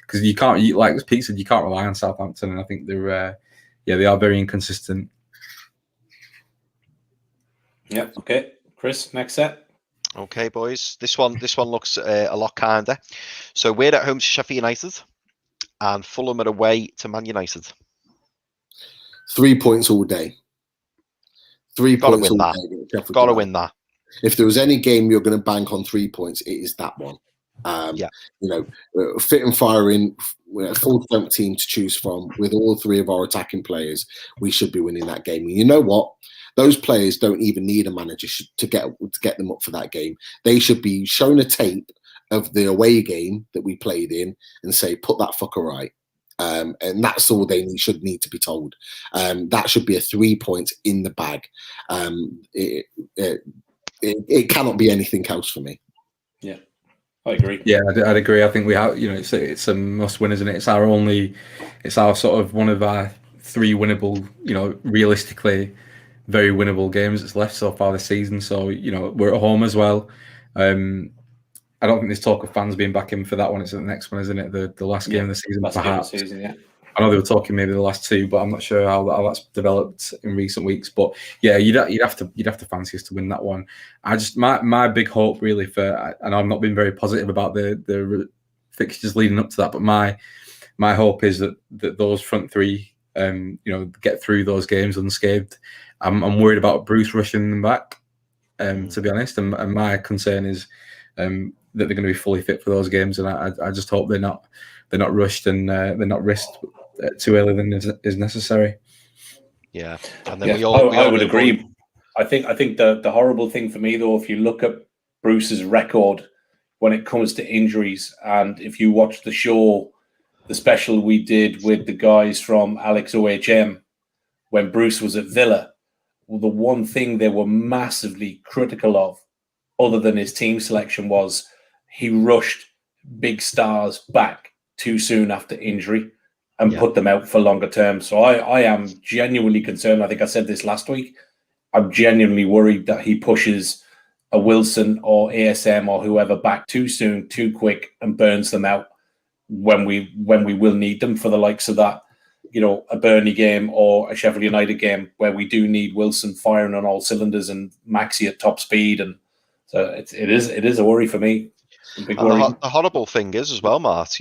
because you can't, like Pete said, you can't rely on Southampton, and I think they are very inconsistent. Yeah. Okay, Chris, next set. Okay, boys. This one looks a lot kinder. So we're at home to Sheffield United, and Fulham are away to Man United. 3 points all day. 3 points all day. Got to win that. If there was any game you're going to bank on 3 points, it is that one. Fit and firing, full strength team to choose from with all 3 of our attacking players. We should be winning that game. And you know what? Those players don't even need a manager to get them up for that game. They should be shown a tape of the away game that we played in and say, put that fucker right. And that's all they should need to be told. That should be a 3 points in the bag. It cannot be anything else for me. Yeah, I agree. Yeah, I'd agree. I think we have, it's a must win, isn't it? It's our sort of one of our 3 winnable, realistically very winnable games that's left so far this season. So, we're at home as well. I don't think there's talk of fans being back in for that one. It's the next one, isn't it? The last game of the season, perhaps. Yeah. I know they were talking maybe the last 2, but I'm not sure how that's developed in recent weeks. But yeah, you'd have to fancy us to win that one. I just my big hope really and I've not been very positive about the fixtures leading up to that. But my hope is that those front three, get through those games unscathed. I'm worried about Bruce rushing them back, to be honest. And my concern is that they're going to be fully fit for those games, and I just hope they're not rushed and they're not risked too early than is necessary. Yeah, and then I would agree. I think the horrible thing for me, though, if you look at Bruce's record when it comes to injuries, and if you watch the show, the special we did with the guys from Alex OHM when Bruce was at Villa, well, the one thing they were massively critical of, other than his team selection, was he rushed big stars back too soon after injury and put them out for longer term. So I am genuinely concerned. I think I said this last week. I'm genuinely worried that he pushes a Wilson or ASM or whoever back too soon, too quick, and burns them out when we will need them for the likes of that, a Burnley game or a Sheffield United game where we do need Wilson firing on all cylinders and Maxi at top speed. And so it is a worry for me. The horrible thing is as well, Mart,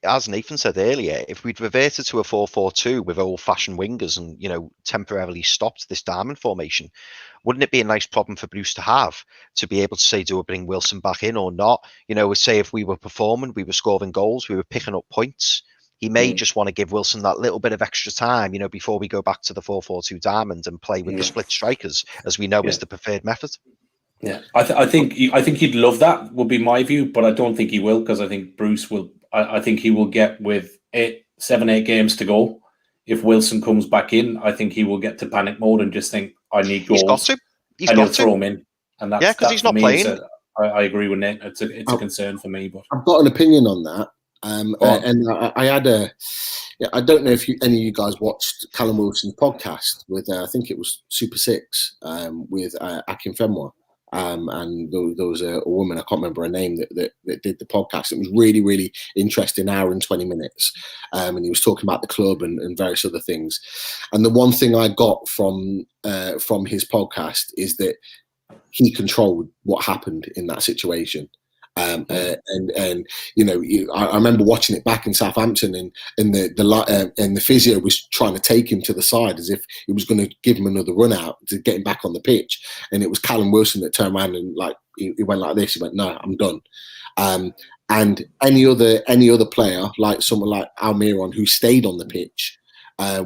as Nathan said earlier, if we'd reverted to a 4-4-2 with old-fashioned wingers and, temporarily stopped this diamond formation, wouldn't it be a nice problem for Bruce to have, to be able to say, do we bring Wilson back in or not? Say if we were performing, we were scoring goals, we were picking up points, he may just want to give Wilson that little bit of extra time, before we go back to the 4-4-2 diamond and play with the split strikers, as we know is the preferred method. Yeah, I think he'd love that, would be my view, but I don't think he will, because I think Bruce will. I think he will get, with 7-8 games to go, if Wilson comes back in, I think he will get to panic mode and just think, I need goals. He's got to throw him in, and that's, because he's not playing. I agree with Nate. It's a concern for me, but I've got an opinion on that. And I had I don't know if any of you guys watched Callum Wilson's podcast with I think it was Super 6 with Akin Fenwa. And there was a woman, I can't remember her name, that did the podcast. It was really, really interesting, hour and 20 minutes. And he was talking about the club and various other things. And the one thing I got from his podcast is that he controlled what happened in that situation. I remember watching it back in Southampton, and the physio was trying to take him to the side as if he was going to give him another run out to get him back on the pitch. And it was Callum Wilson that turned around and he went like this. He went, "No, I'm done." And any other player, like someone like Almiron, who stayed on the pitch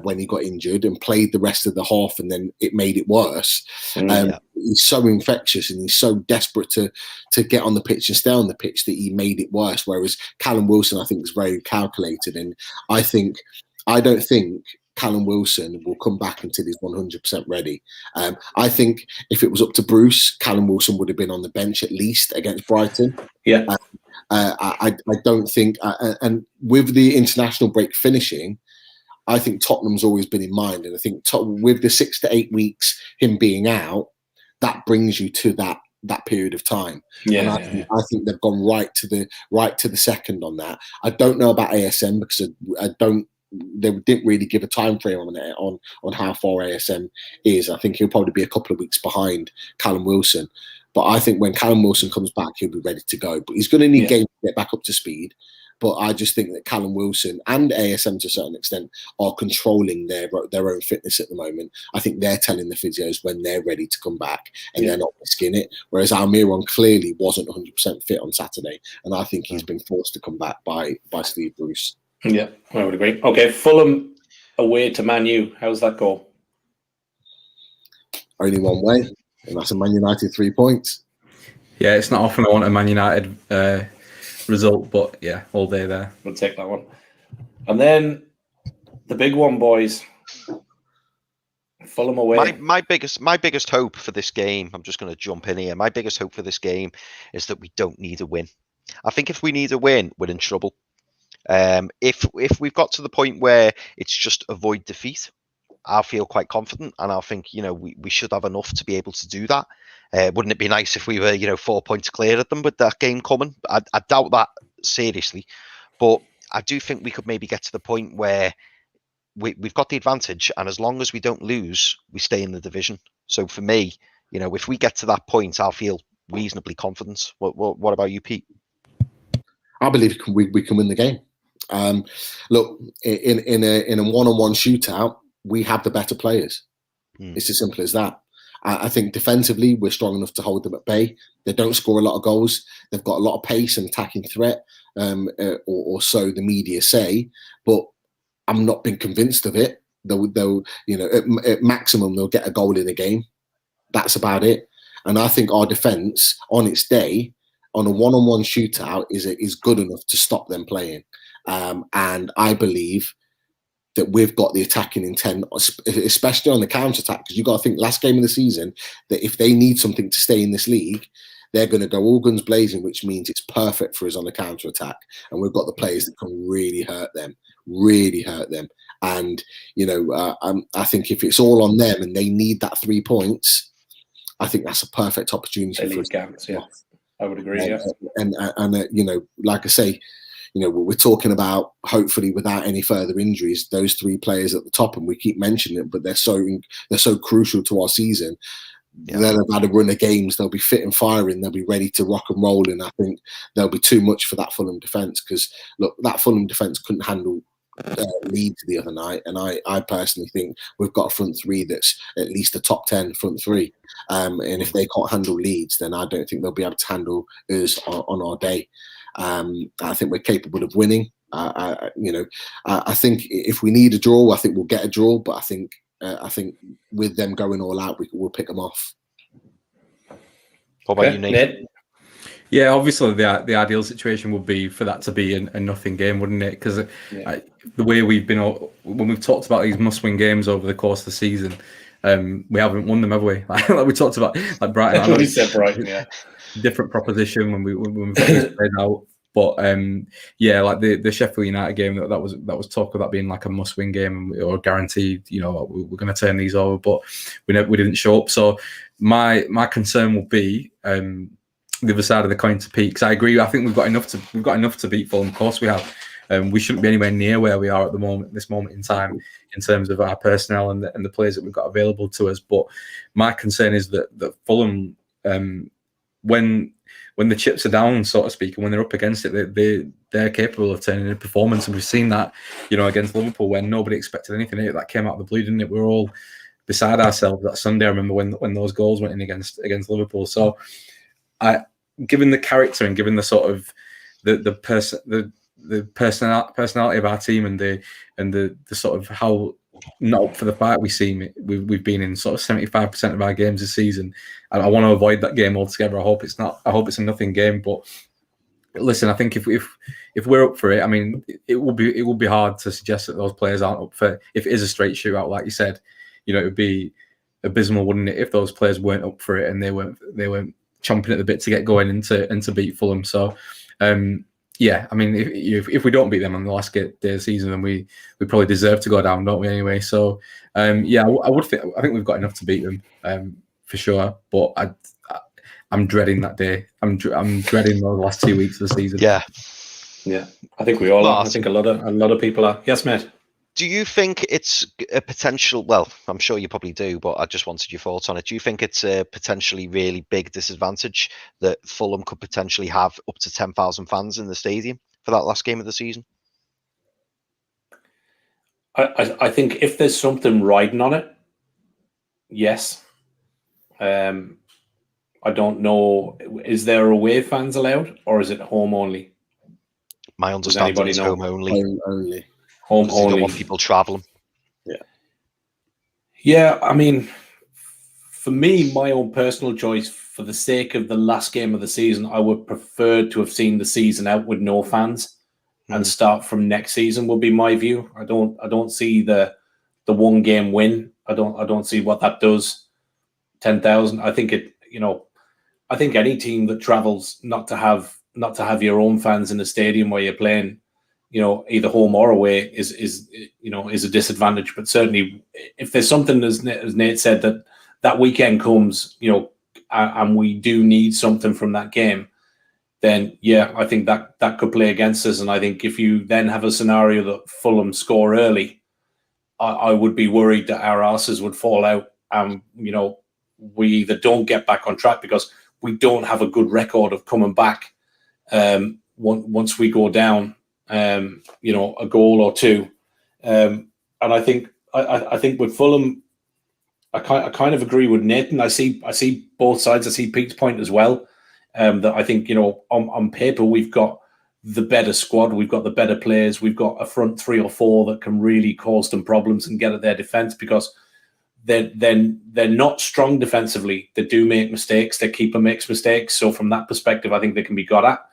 when he got injured and played the rest of the half, and then it made it worse. He's so infectious and he's so desperate to get on the pitch and stay on the pitch that he made it worse. Whereas Callum Wilson, I think, is very calculated, and I don't think Callum Wilson will come back until he's 100% ready. I think if it was up to Bruce, Callum Wilson would have been on the bench at least against Brighton. Yeah. I don't think, and with the international break finishing, I think Tottenham's always been in mind, and I think with the 6 to 8 weeks him being out, that brings you to that period of time. I think they've gone right to the second on that. I don't know about ASM because they didn't really give a time frame on how far ASM is. I think he'll probably be a couple of weeks behind Callum Wilson. But I think when Callum Wilson comes back, he'll be ready to go. But he's going to need games to get back up to speed. But I just think that Callum Wilson and ASM to a certain extent are controlling their own fitness at the moment. I think they're telling the physios when they're ready to come back, and they're not risking it. Whereas Almiron clearly wasn't 100% fit on Saturday, and I think he's been forced to come back by Steve Bruce. Yeah, I would agree. Okay, Fulham away to Man U. How's that go? Only one way, and that's a Man United 3 points. Yeah, it's not often I want a Man United result, but yeah, all day there. We'll take that one. And then the big one, boys. Fulham away. My biggest hope for this game, I'm just going to jump in here. My biggest hope for this game is that we don't need a win. I think if we need a win, we're in trouble. If we've got to the point where it's just avoid defeat, I'll feel quite confident, and I'll think, we should have enough to be able to do that. Wouldn't it be nice if we were, 4 points clear at them with that game coming? I doubt that seriously, but I do think we could maybe get to the point where we've got the advantage, and as long as we don't lose, we stay in the division. So for me, if we get to that point, I'll feel reasonably confident. What about you, Pete? I believe we can win the game. Look, in a one-on-one shootout, we have the better players. It's as simple as that. I think defensively, we're strong enough to hold them at bay. They don't score a lot of goals. They've got a lot of pace and attacking threat, or so the media say. But I'm not been convinced of it. They'll at maximum they'll get a goal in a game. That's about it. And I think our defense on its day, on a one-on-one shootout, is good enough to stop them playing. And I believe that we've got the attacking intent, especially on the counter-attack, because you've got to think last game of the season, that if they need something to stay in this league, they're going to go all guns blazing, which means it's perfect for us on the counter-attack. And we've got the players that can really hurt them. And, I think if it's all on them and they need that 3 points, I think that's a perfect opportunity for us. Counts, yeah. I would agree, And like I say, we're talking about hopefully without any further injuries, those 3 players at the top, and we keep mentioning it, but they're so crucial to our season. Yeah. They'll have had a run of games. They'll be fit and firing. They'll be ready to rock and roll. And I think there'll be too much for that Fulham defence, because look, that Fulham defence couldn't handle Leeds the other night, and I personally think we've got a front 3 that's at least a top 10 front 3. And if they can't handle Leeds, then I don't think they'll be able to handle us on our day. I think we're capable of winning. I think if we need a draw, I think we'll get a draw. But I think with them going all out, we'll pick them off. What about you, Nate? Yeah, obviously the ideal situation would be for that to be a nothing game, wouldn't it? Because the way we've been, when we've talked about these must-win games over the course of the season, we haven't won them, have we? Like we talked about, like Brighton. We said Brighton, yeah. Different proposition when we got this played out. But like the Sheffield United game, that was talk of that being like a must-win game or guaranteed. We're going to turn these over, but we didn't show up. So my concern will be the other side of the coin to Pete. Because I agree, I think we've got enough to beat Fulham. Of course we have. We shouldn't be anywhere near where we are at this moment in time, in terms of our personnel and the players that we've got available to us. But my concern is that Fulham, when the chips are down, so to speak, and when they're up against it, they're capable of turning in a performance. And we've seen that, against Liverpool, when nobody expected anything. That came out of the blue, didn't it? We were all beside ourselves that Sunday. I remember when those goals went in against Liverpool. So, given the character and given the sort of the personality of our team and the sort of how not up for the fight we've been in sort of 75% of our games this season, and I want to avoid that game altogether. I hope it's a nothing game. But listen, I think if we're up for it, I mean, it will be hard to suggest that those players aren't up for it. If it is a straight shootout, like you said, it would be abysmal, wouldn't it, if those players weren't up for it and they weren't chomping at the bit to get going and to beat Fulham. So yeah, I mean, if we don't beat them on the last day of the season, then we probably deserve to go down, don't we? Anyway, so I think we've got enough to beat them for sure. But I'm dreading that day. I'm dreading the last 2 weeks of the season. Yeah. I think we all are. I think a lot of people are. Yes, mate. Do you think it's a potential? Well, I'm sure you probably do, but I just wanted your thoughts on it. Do you think it's a potentially really big disadvantage that Fulham could potentially have up to 10,000 fans in the stadium for that last game of the season? I think if there's something riding on it, yes. I don't know. Is there away fans allowed, or is it home only? My understanding is home only. Home only. Don't want people traveling. Yeah. I mean, for me, my own personal choice, for the sake of the last game of the season, I would prefer to have seen the season out with no fans and start from next season. Would be my view. I don't see the one game win. I don't see what that does. 10,000. I think it. I think any team that travels not to have your own fans in the stadium where you're playing, either home or away is a disadvantage. But certainly, if there's something, as Nate said, that weekend comes, and we do need something from that game, then yeah, I think that could play against us. And I think if you then have a scenario that Fulham score early, I would be worried that our asses would fall out. We either don't get back on track because we don't have a good record of coming back once we go down, a goal or two. And I think with Fulham, I kind of agree with Nathan. I see both sides. I see Pete's point as well. That I think, on paper we've got the better squad, we've got the better players, we've got a front 3 or 4 that can really cause them problems and get at their defence, because they're not strong defensively. They do make mistakes. Their keeper makes mistakes. So from that perspective, I think they can be got at.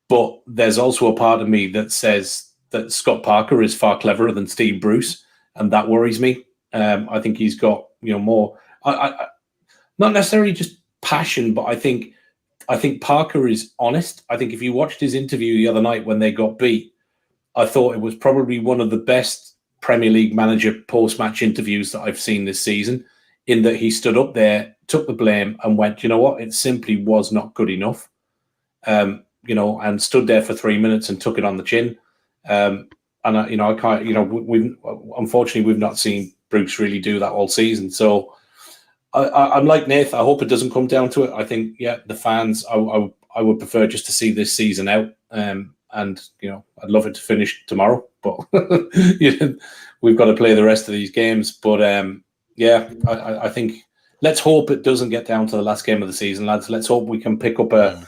But there's also a part of me that says that Scott Parker is far cleverer than Steve Bruce, and that worries me. I think he's got more. Not necessarily just passion, but I think Parker is honest. I think if you watched his interview the other night when they got beat, I thought it was probably one of the best Premier League manager post-match interviews that I've seen this season, in that he stood up there, took the blame, and went, you know what, it simply was not good enough. And stood there for 3 minutes and took it on the chin. I can't, we've unfortunately not seen Bruce really do that all season. So I'm like Nath. I hope it doesn't come down to it. I think, the fans, I would prefer just to see this season out. And I'd love it to finish tomorrow, but we've got to play the rest of these games. But I think let's hope it doesn't get down to the last game of the season, lads. Let's hope we can pick up a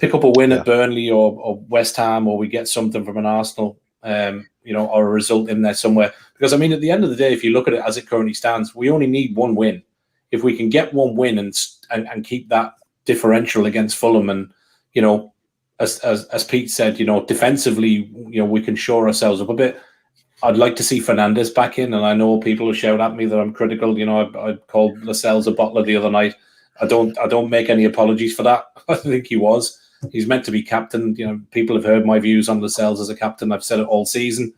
win at Burnley or West Ham, or we get something from an Arsenal, or a result in there somewhere. Because, at the end of the day, if you look at it as it currently stands, we only need one win. If we can get one win and keep that differential against Fulham, and, as Pete said, defensively, we can shore ourselves up a bit. I'd like to see Fernandez back in, and I know people will shout at me that I'm critical. I called Lascelles a bottler the other night. I don't make any apologies for that. I think he was. He's meant to be captain. People have heard my views on Lascelles as a captain. I've said it all season.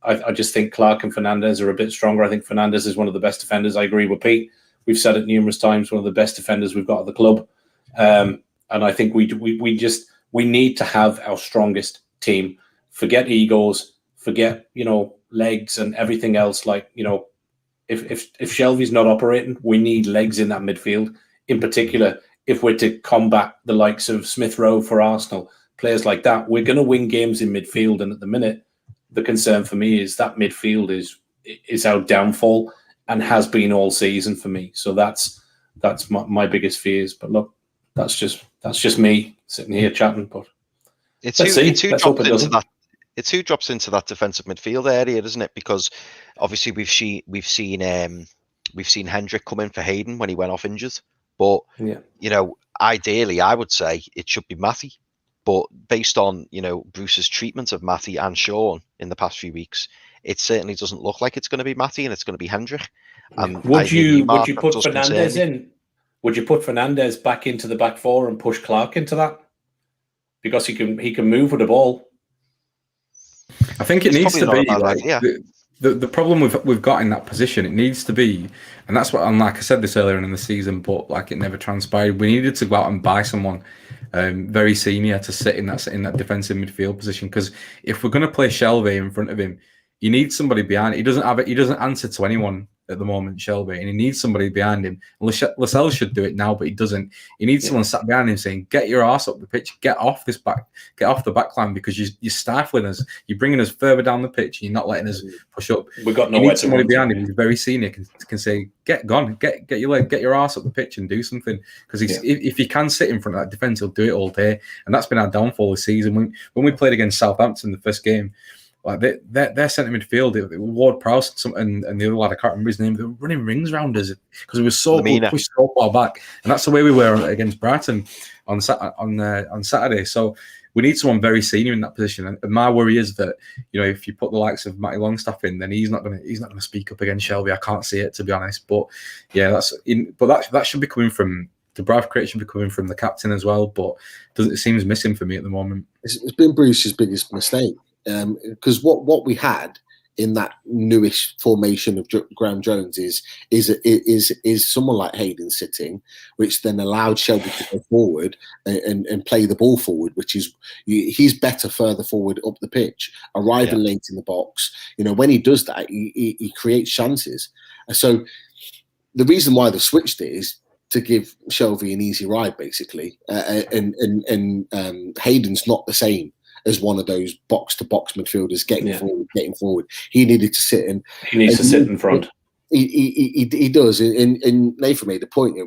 I just think Clark and Fernandez are a bit stronger. I think Fernandez is one of the best defenders. I agree with Pete. We've said it numerous times. One of the best defenders we've got at the club. And I think we need to have our strongest team. Forget egos. Forget legs and everything else. If Shelvey's not operating, we need legs in that midfield. In particular, if we're to combat the likes of Smith Rowe for Arsenal, players like that, we're going to win games in midfield. And at the minute, the concern for me is that midfield is our downfall, and has been all season for me. So that's my biggest fears. But look, that's just me sitting here chatting. But it's who drops into that defensive midfield area, isn't it? Because obviously we've seen Hendrick come in for Hayden when he went off injured. But ideally, I would say it should be Matty. But based on Bruce's treatment of Matty and Sean in the past few weeks, it certainly doesn't look like it's going to be Matty, and it's going to be Hendrick. Would you put Fernandez in? Would you put Fernandez back into the back 4 and push Clark into that? Because he can move with the ball. I think it needs to be the problem we've got in that position. It needs to be, and that's what. And like I said this earlier in the season, but it never transpired. We needed to go out and buy someone very senior to sit in that defensive midfield position. Because if we're going to play Shelvey in front of him, you need somebody behind. He doesn't answer to anyone at the moment, Shelvey, and he needs somebody behind him. Lascelles should do it now, but he doesn't. He needs someone sat behind him saying, "Get your arse up the pitch, get off the back line, because you're stifling us. You're bringing us further down the pitch, and you're not letting us push up." We've got no. Somebody behind him who's very senior can say, "Get your arse up the pitch and do something." Because if he can sit in front of that defence, he'll do it all day, and that's been our downfall this season. When we played against Southampton the first game. Their centre midfield, Ward Prowse and the other lad, I can't remember his name, they were running rings around us because it was so pushed so far back, and that's the way we were against Brighton on Saturday. So we need someone very senior in that position, and my worry is that if you put the likes of Matty Longstaff in, then he's not going to speak up against Shelvey. I can't see it, to be honest. But that should be coming from. The Brav create should be coming from the captain as well, but it seems missing for me at the moment. It's been Bruce's biggest mistake. Because what we had in that newish formation of Graham Jones is someone like Hayden sitting, which then allowed Shelby to go forward and play the ball forward, which is he's better further forward up the pitch, arriving late in the box. When he does that, he creates chances. So the reason why they switched it is to give Shelby an easy ride, basically. And Hayden's not the same as one of those box-to-box midfielders getting forward. He needed to sit in. He needs to sit in front. He does. And Nathan made the point.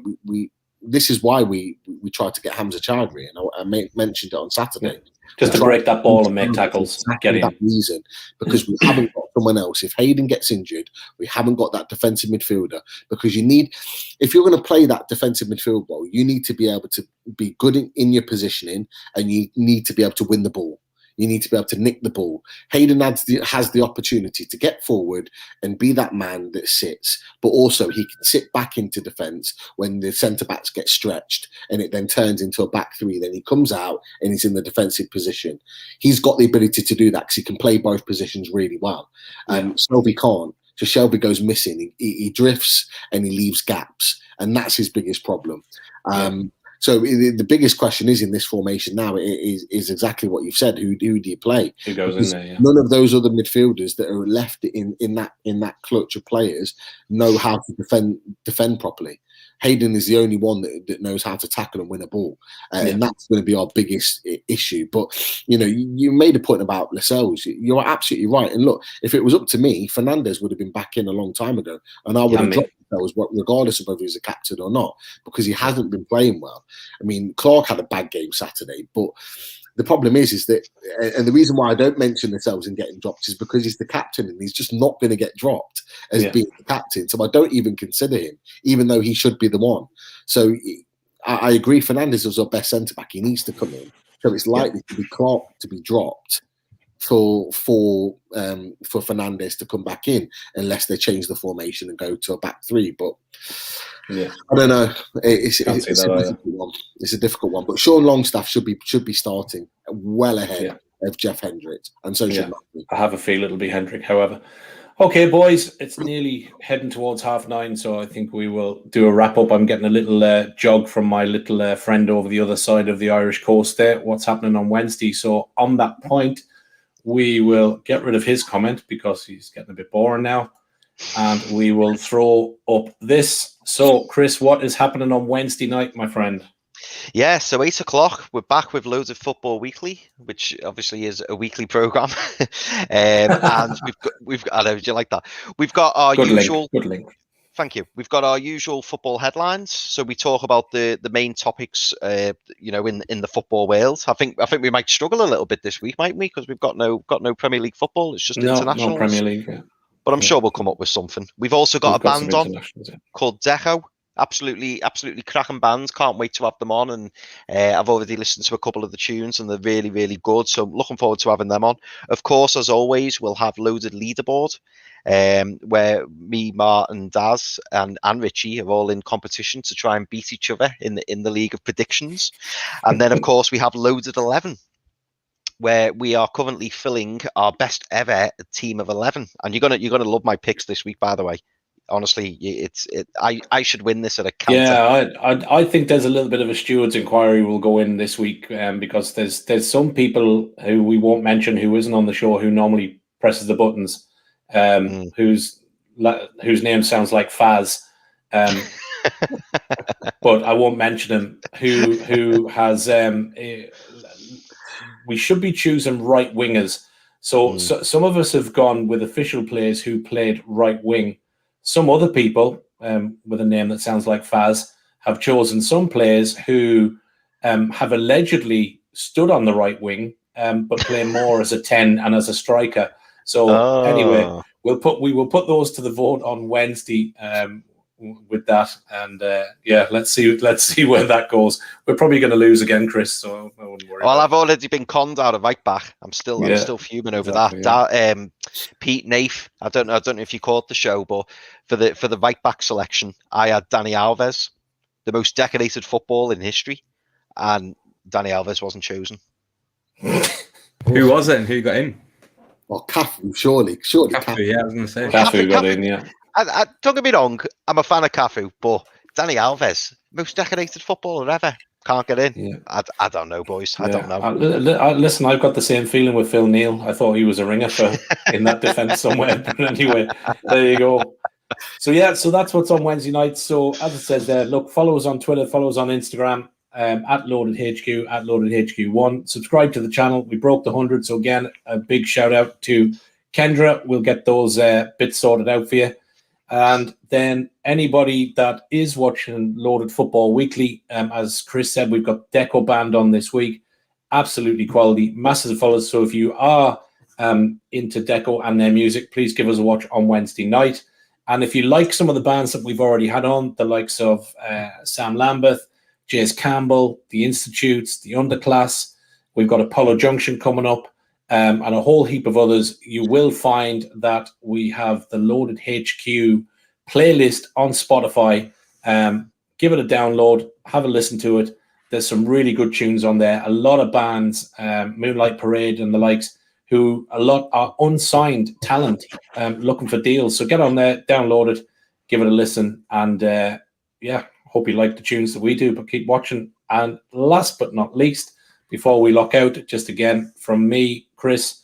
This is why we tried to get Hamza Chowdhury, and I mentioned it on Saturday. Just to break that ball and make tackles. Get that reason, because we haven't got someone else. If Hayden gets injured, we haven't got that defensive midfielder. Because you need, if you're going to play that defensive midfield role, you need to be able to be good in your positioning, and you need to be able to win the ball. You need to be able to nick the ball. Hayden has the opportunity to get forward and be that man that sits, but also he can sit back into defence when the centre-backs get stretched and it then turns into a back three. Then he comes out and he's in the defensive position. He's got the ability to do that because he can play both positions really well. Shelby can't. So Shelby goes missing. He drifts and he leaves gaps. And that's his biggest problem. So the biggest question is in this formation now is exactly what you've said. Who do you play? Who goes in there? Yeah. None of those other midfielders that are left in that clutch of players know how to defend properly. Hayden is the only one that knows how to tackle and win a ball, and that's going to be our biggest issue. But you made a point about Lascelles. You're absolutely right. And look, if it was up to me, Fernandes would have been back in a long time ago, and I would have dropped Lascelles regardless of whether he's a captain or not, because he hasn't been playing well. I mean, Clark had a bad game Saturday, but the problem is that, and the reason why I don't mention Lascelles in getting dropped is because he's the captain and he's just not going to get dropped as being the captain. So I don't even consider him, even though he should be the one. So I agree, Fernandes is our best centre-back. He needs to come in. So it's likely to be Clark to be dropped for Fernandes to come back in, unless they change the formation and go to a back three. But I don't know. It's a difficult one. But Sean Longstaff should be starting well ahead of Jeff Hendrick, and so should Matthew. I have a feel it'll be Hendrick, however. Okay, boys, it's nearly heading towards 9:30, so I think we will do a wrap up. I'm getting a little jog from my little friend over the other side of the Irish coast there. What's happening on Wednesday? So on that point, we will get rid of his comment because he's getting a bit boring now. And we will throw up this. So, Chris, what is happening on Wednesday night, my friend? Yeah, so 8 o'clock, we're back with loads of Football Weekly, which obviously is a weekly program. And we've got, I know, do you like that? We've got our good usual. Good link. Thank you. We've got our usual football headlines. So we talk about the main topics, in the football world. I think we might struggle a little bit this week, might we? Because we've got no Premier League football. It's just international. No Premier League. Yeah. But I'm sure we'll come up with something. We've also got a band on called Deco. Absolutely cracking bands. Can't wait to have them on. And I've already listened to a couple of the tunes and they're really, really good. So I'm looking forward to having them on. Of course, as always, we'll have Loaded Leaderboard, where me, Martin, Daz and Richie are all in competition to try and beat each other in the League of Predictions. And then, of course, we have Loaded 11, where we are currently filling our best ever team of 11. And you're gonna love my picks this week, by the way. Honestly, I should win this at a counter. Yeah, I think there's a little bit of a steward's inquiry will go in this week, because there's some people who we won't mention who isn't on the show who normally presses the buttons, whose name sounds like Faz, but I won't mention him. Who has we should be choosing right wingers. So some of us have gone with official players who played right wing. Some other people with a name that sounds like Faz have chosen some players who have allegedly stood on the right wing, but play more as a 10 and as a striker. So anyway, we will put those to the vote on Wednesday with that, and let's see where that goes. We're probably going to lose again, Chris. So I wouldn't worry. Well, I've already been conned out of right back. I'm still fuming over that. Yeah. Pete Naif. I don't know if you caught the show, but for the right back selection, I had Dani Alves, the most decorated football in history, and Dani Alves wasn't chosen. Who was it? And who got in? Well, Cafu, surely. Cafu, yeah, I was going to say. Cafu got in, yeah. I don't get me wrong, I'm a fan of Cafu, but Dani Alves, most decorated footballer ever, can't get in. Yeah. I don't know, boys. I don't know. Listen, I've got the same feeling with Phil Neal. I thought he was a ringer in that defence somewhere. But anyway, there you go. So that's what's on Wednesday night. So as it says there, look, follow us on Twitter, follow us on Instagram, at Loaded HQ, at Loaded HQ1. Subscribe to the channel. We broke the 100. So again, a big shout out to Kendra. We'll get those bits sorted out for you. And then anybody that is watching Loaded Football Weekly, as Chris said, we've got Deco Band on this week. Absolutely quality, massive followers. So if you are into Deco and their music, please give us a watch on Wednesday night. And if you like some of the bands that we've already had on, the likes of Sam Lambeth, Jace Campbell, The Institutes, The Underclass, we've got Apollo Junction coming up, and a whole heap of others, you will find that we have the Loaded HQ playlist on Spotify. Give it a download, have a listen to it. There's some really good tunes on there. A lot of bands, Moonlight Parade and the likes, who a lot are unsigned talent looking for deals. So get on there, download it, give it a listen. And hope you like the tunes that we do, but keep watching. And last but not least, before we lock out, just again from me, Chris,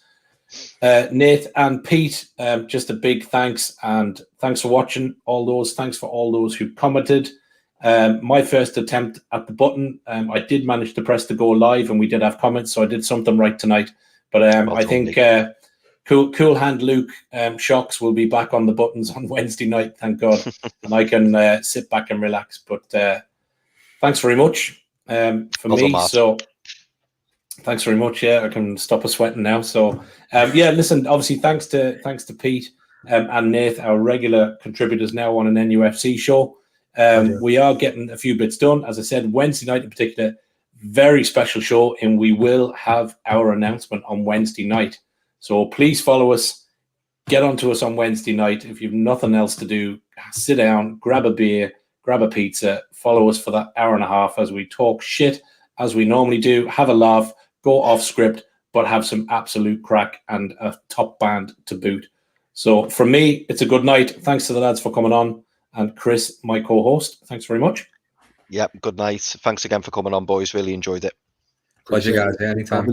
Nate and Pete, just a big thanks. And thanks for watching all those. Thanks for all those who commented. My first attempt at the button, I did manage to press the go live and we did have comments. So I did something right tonight. But I think Cool Hand Luke Shocks will be back on the buttons on Wednesday night, thank God. And I can sit back and relax. But thanks very much for me. So thanks very much. Yeah, I can stop a sweating now. So listen, obviously thanks to Pete and Nath, our regular contributors now on an NUFC show. We are getting a few bits done. As I said, Wednesday night in particular, very special show, and we will have our announcement on Wednesday night. So please follow us, get onto us on Wednesday night. If you've nothing else to do, sit down, grab a beer, grab a pizza, follow us for that hour and a half as we talk shit, as we normally do, have a laugh, go off script, but have some absolute crack and a top band to boot. So for me, it's a good night. Thanks to the lads for coming on. And Chris, my co-host, thanks very much. Yep, good night. Thanks again for coming on, boys. Really enjoyed it. Pleasure, guys. Yeah, anytime.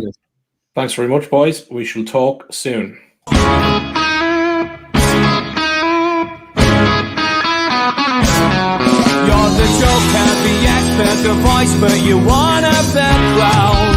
Thanks very much, boys. We shall talk soon. You're the joker, the expert, the voice, but you want a background.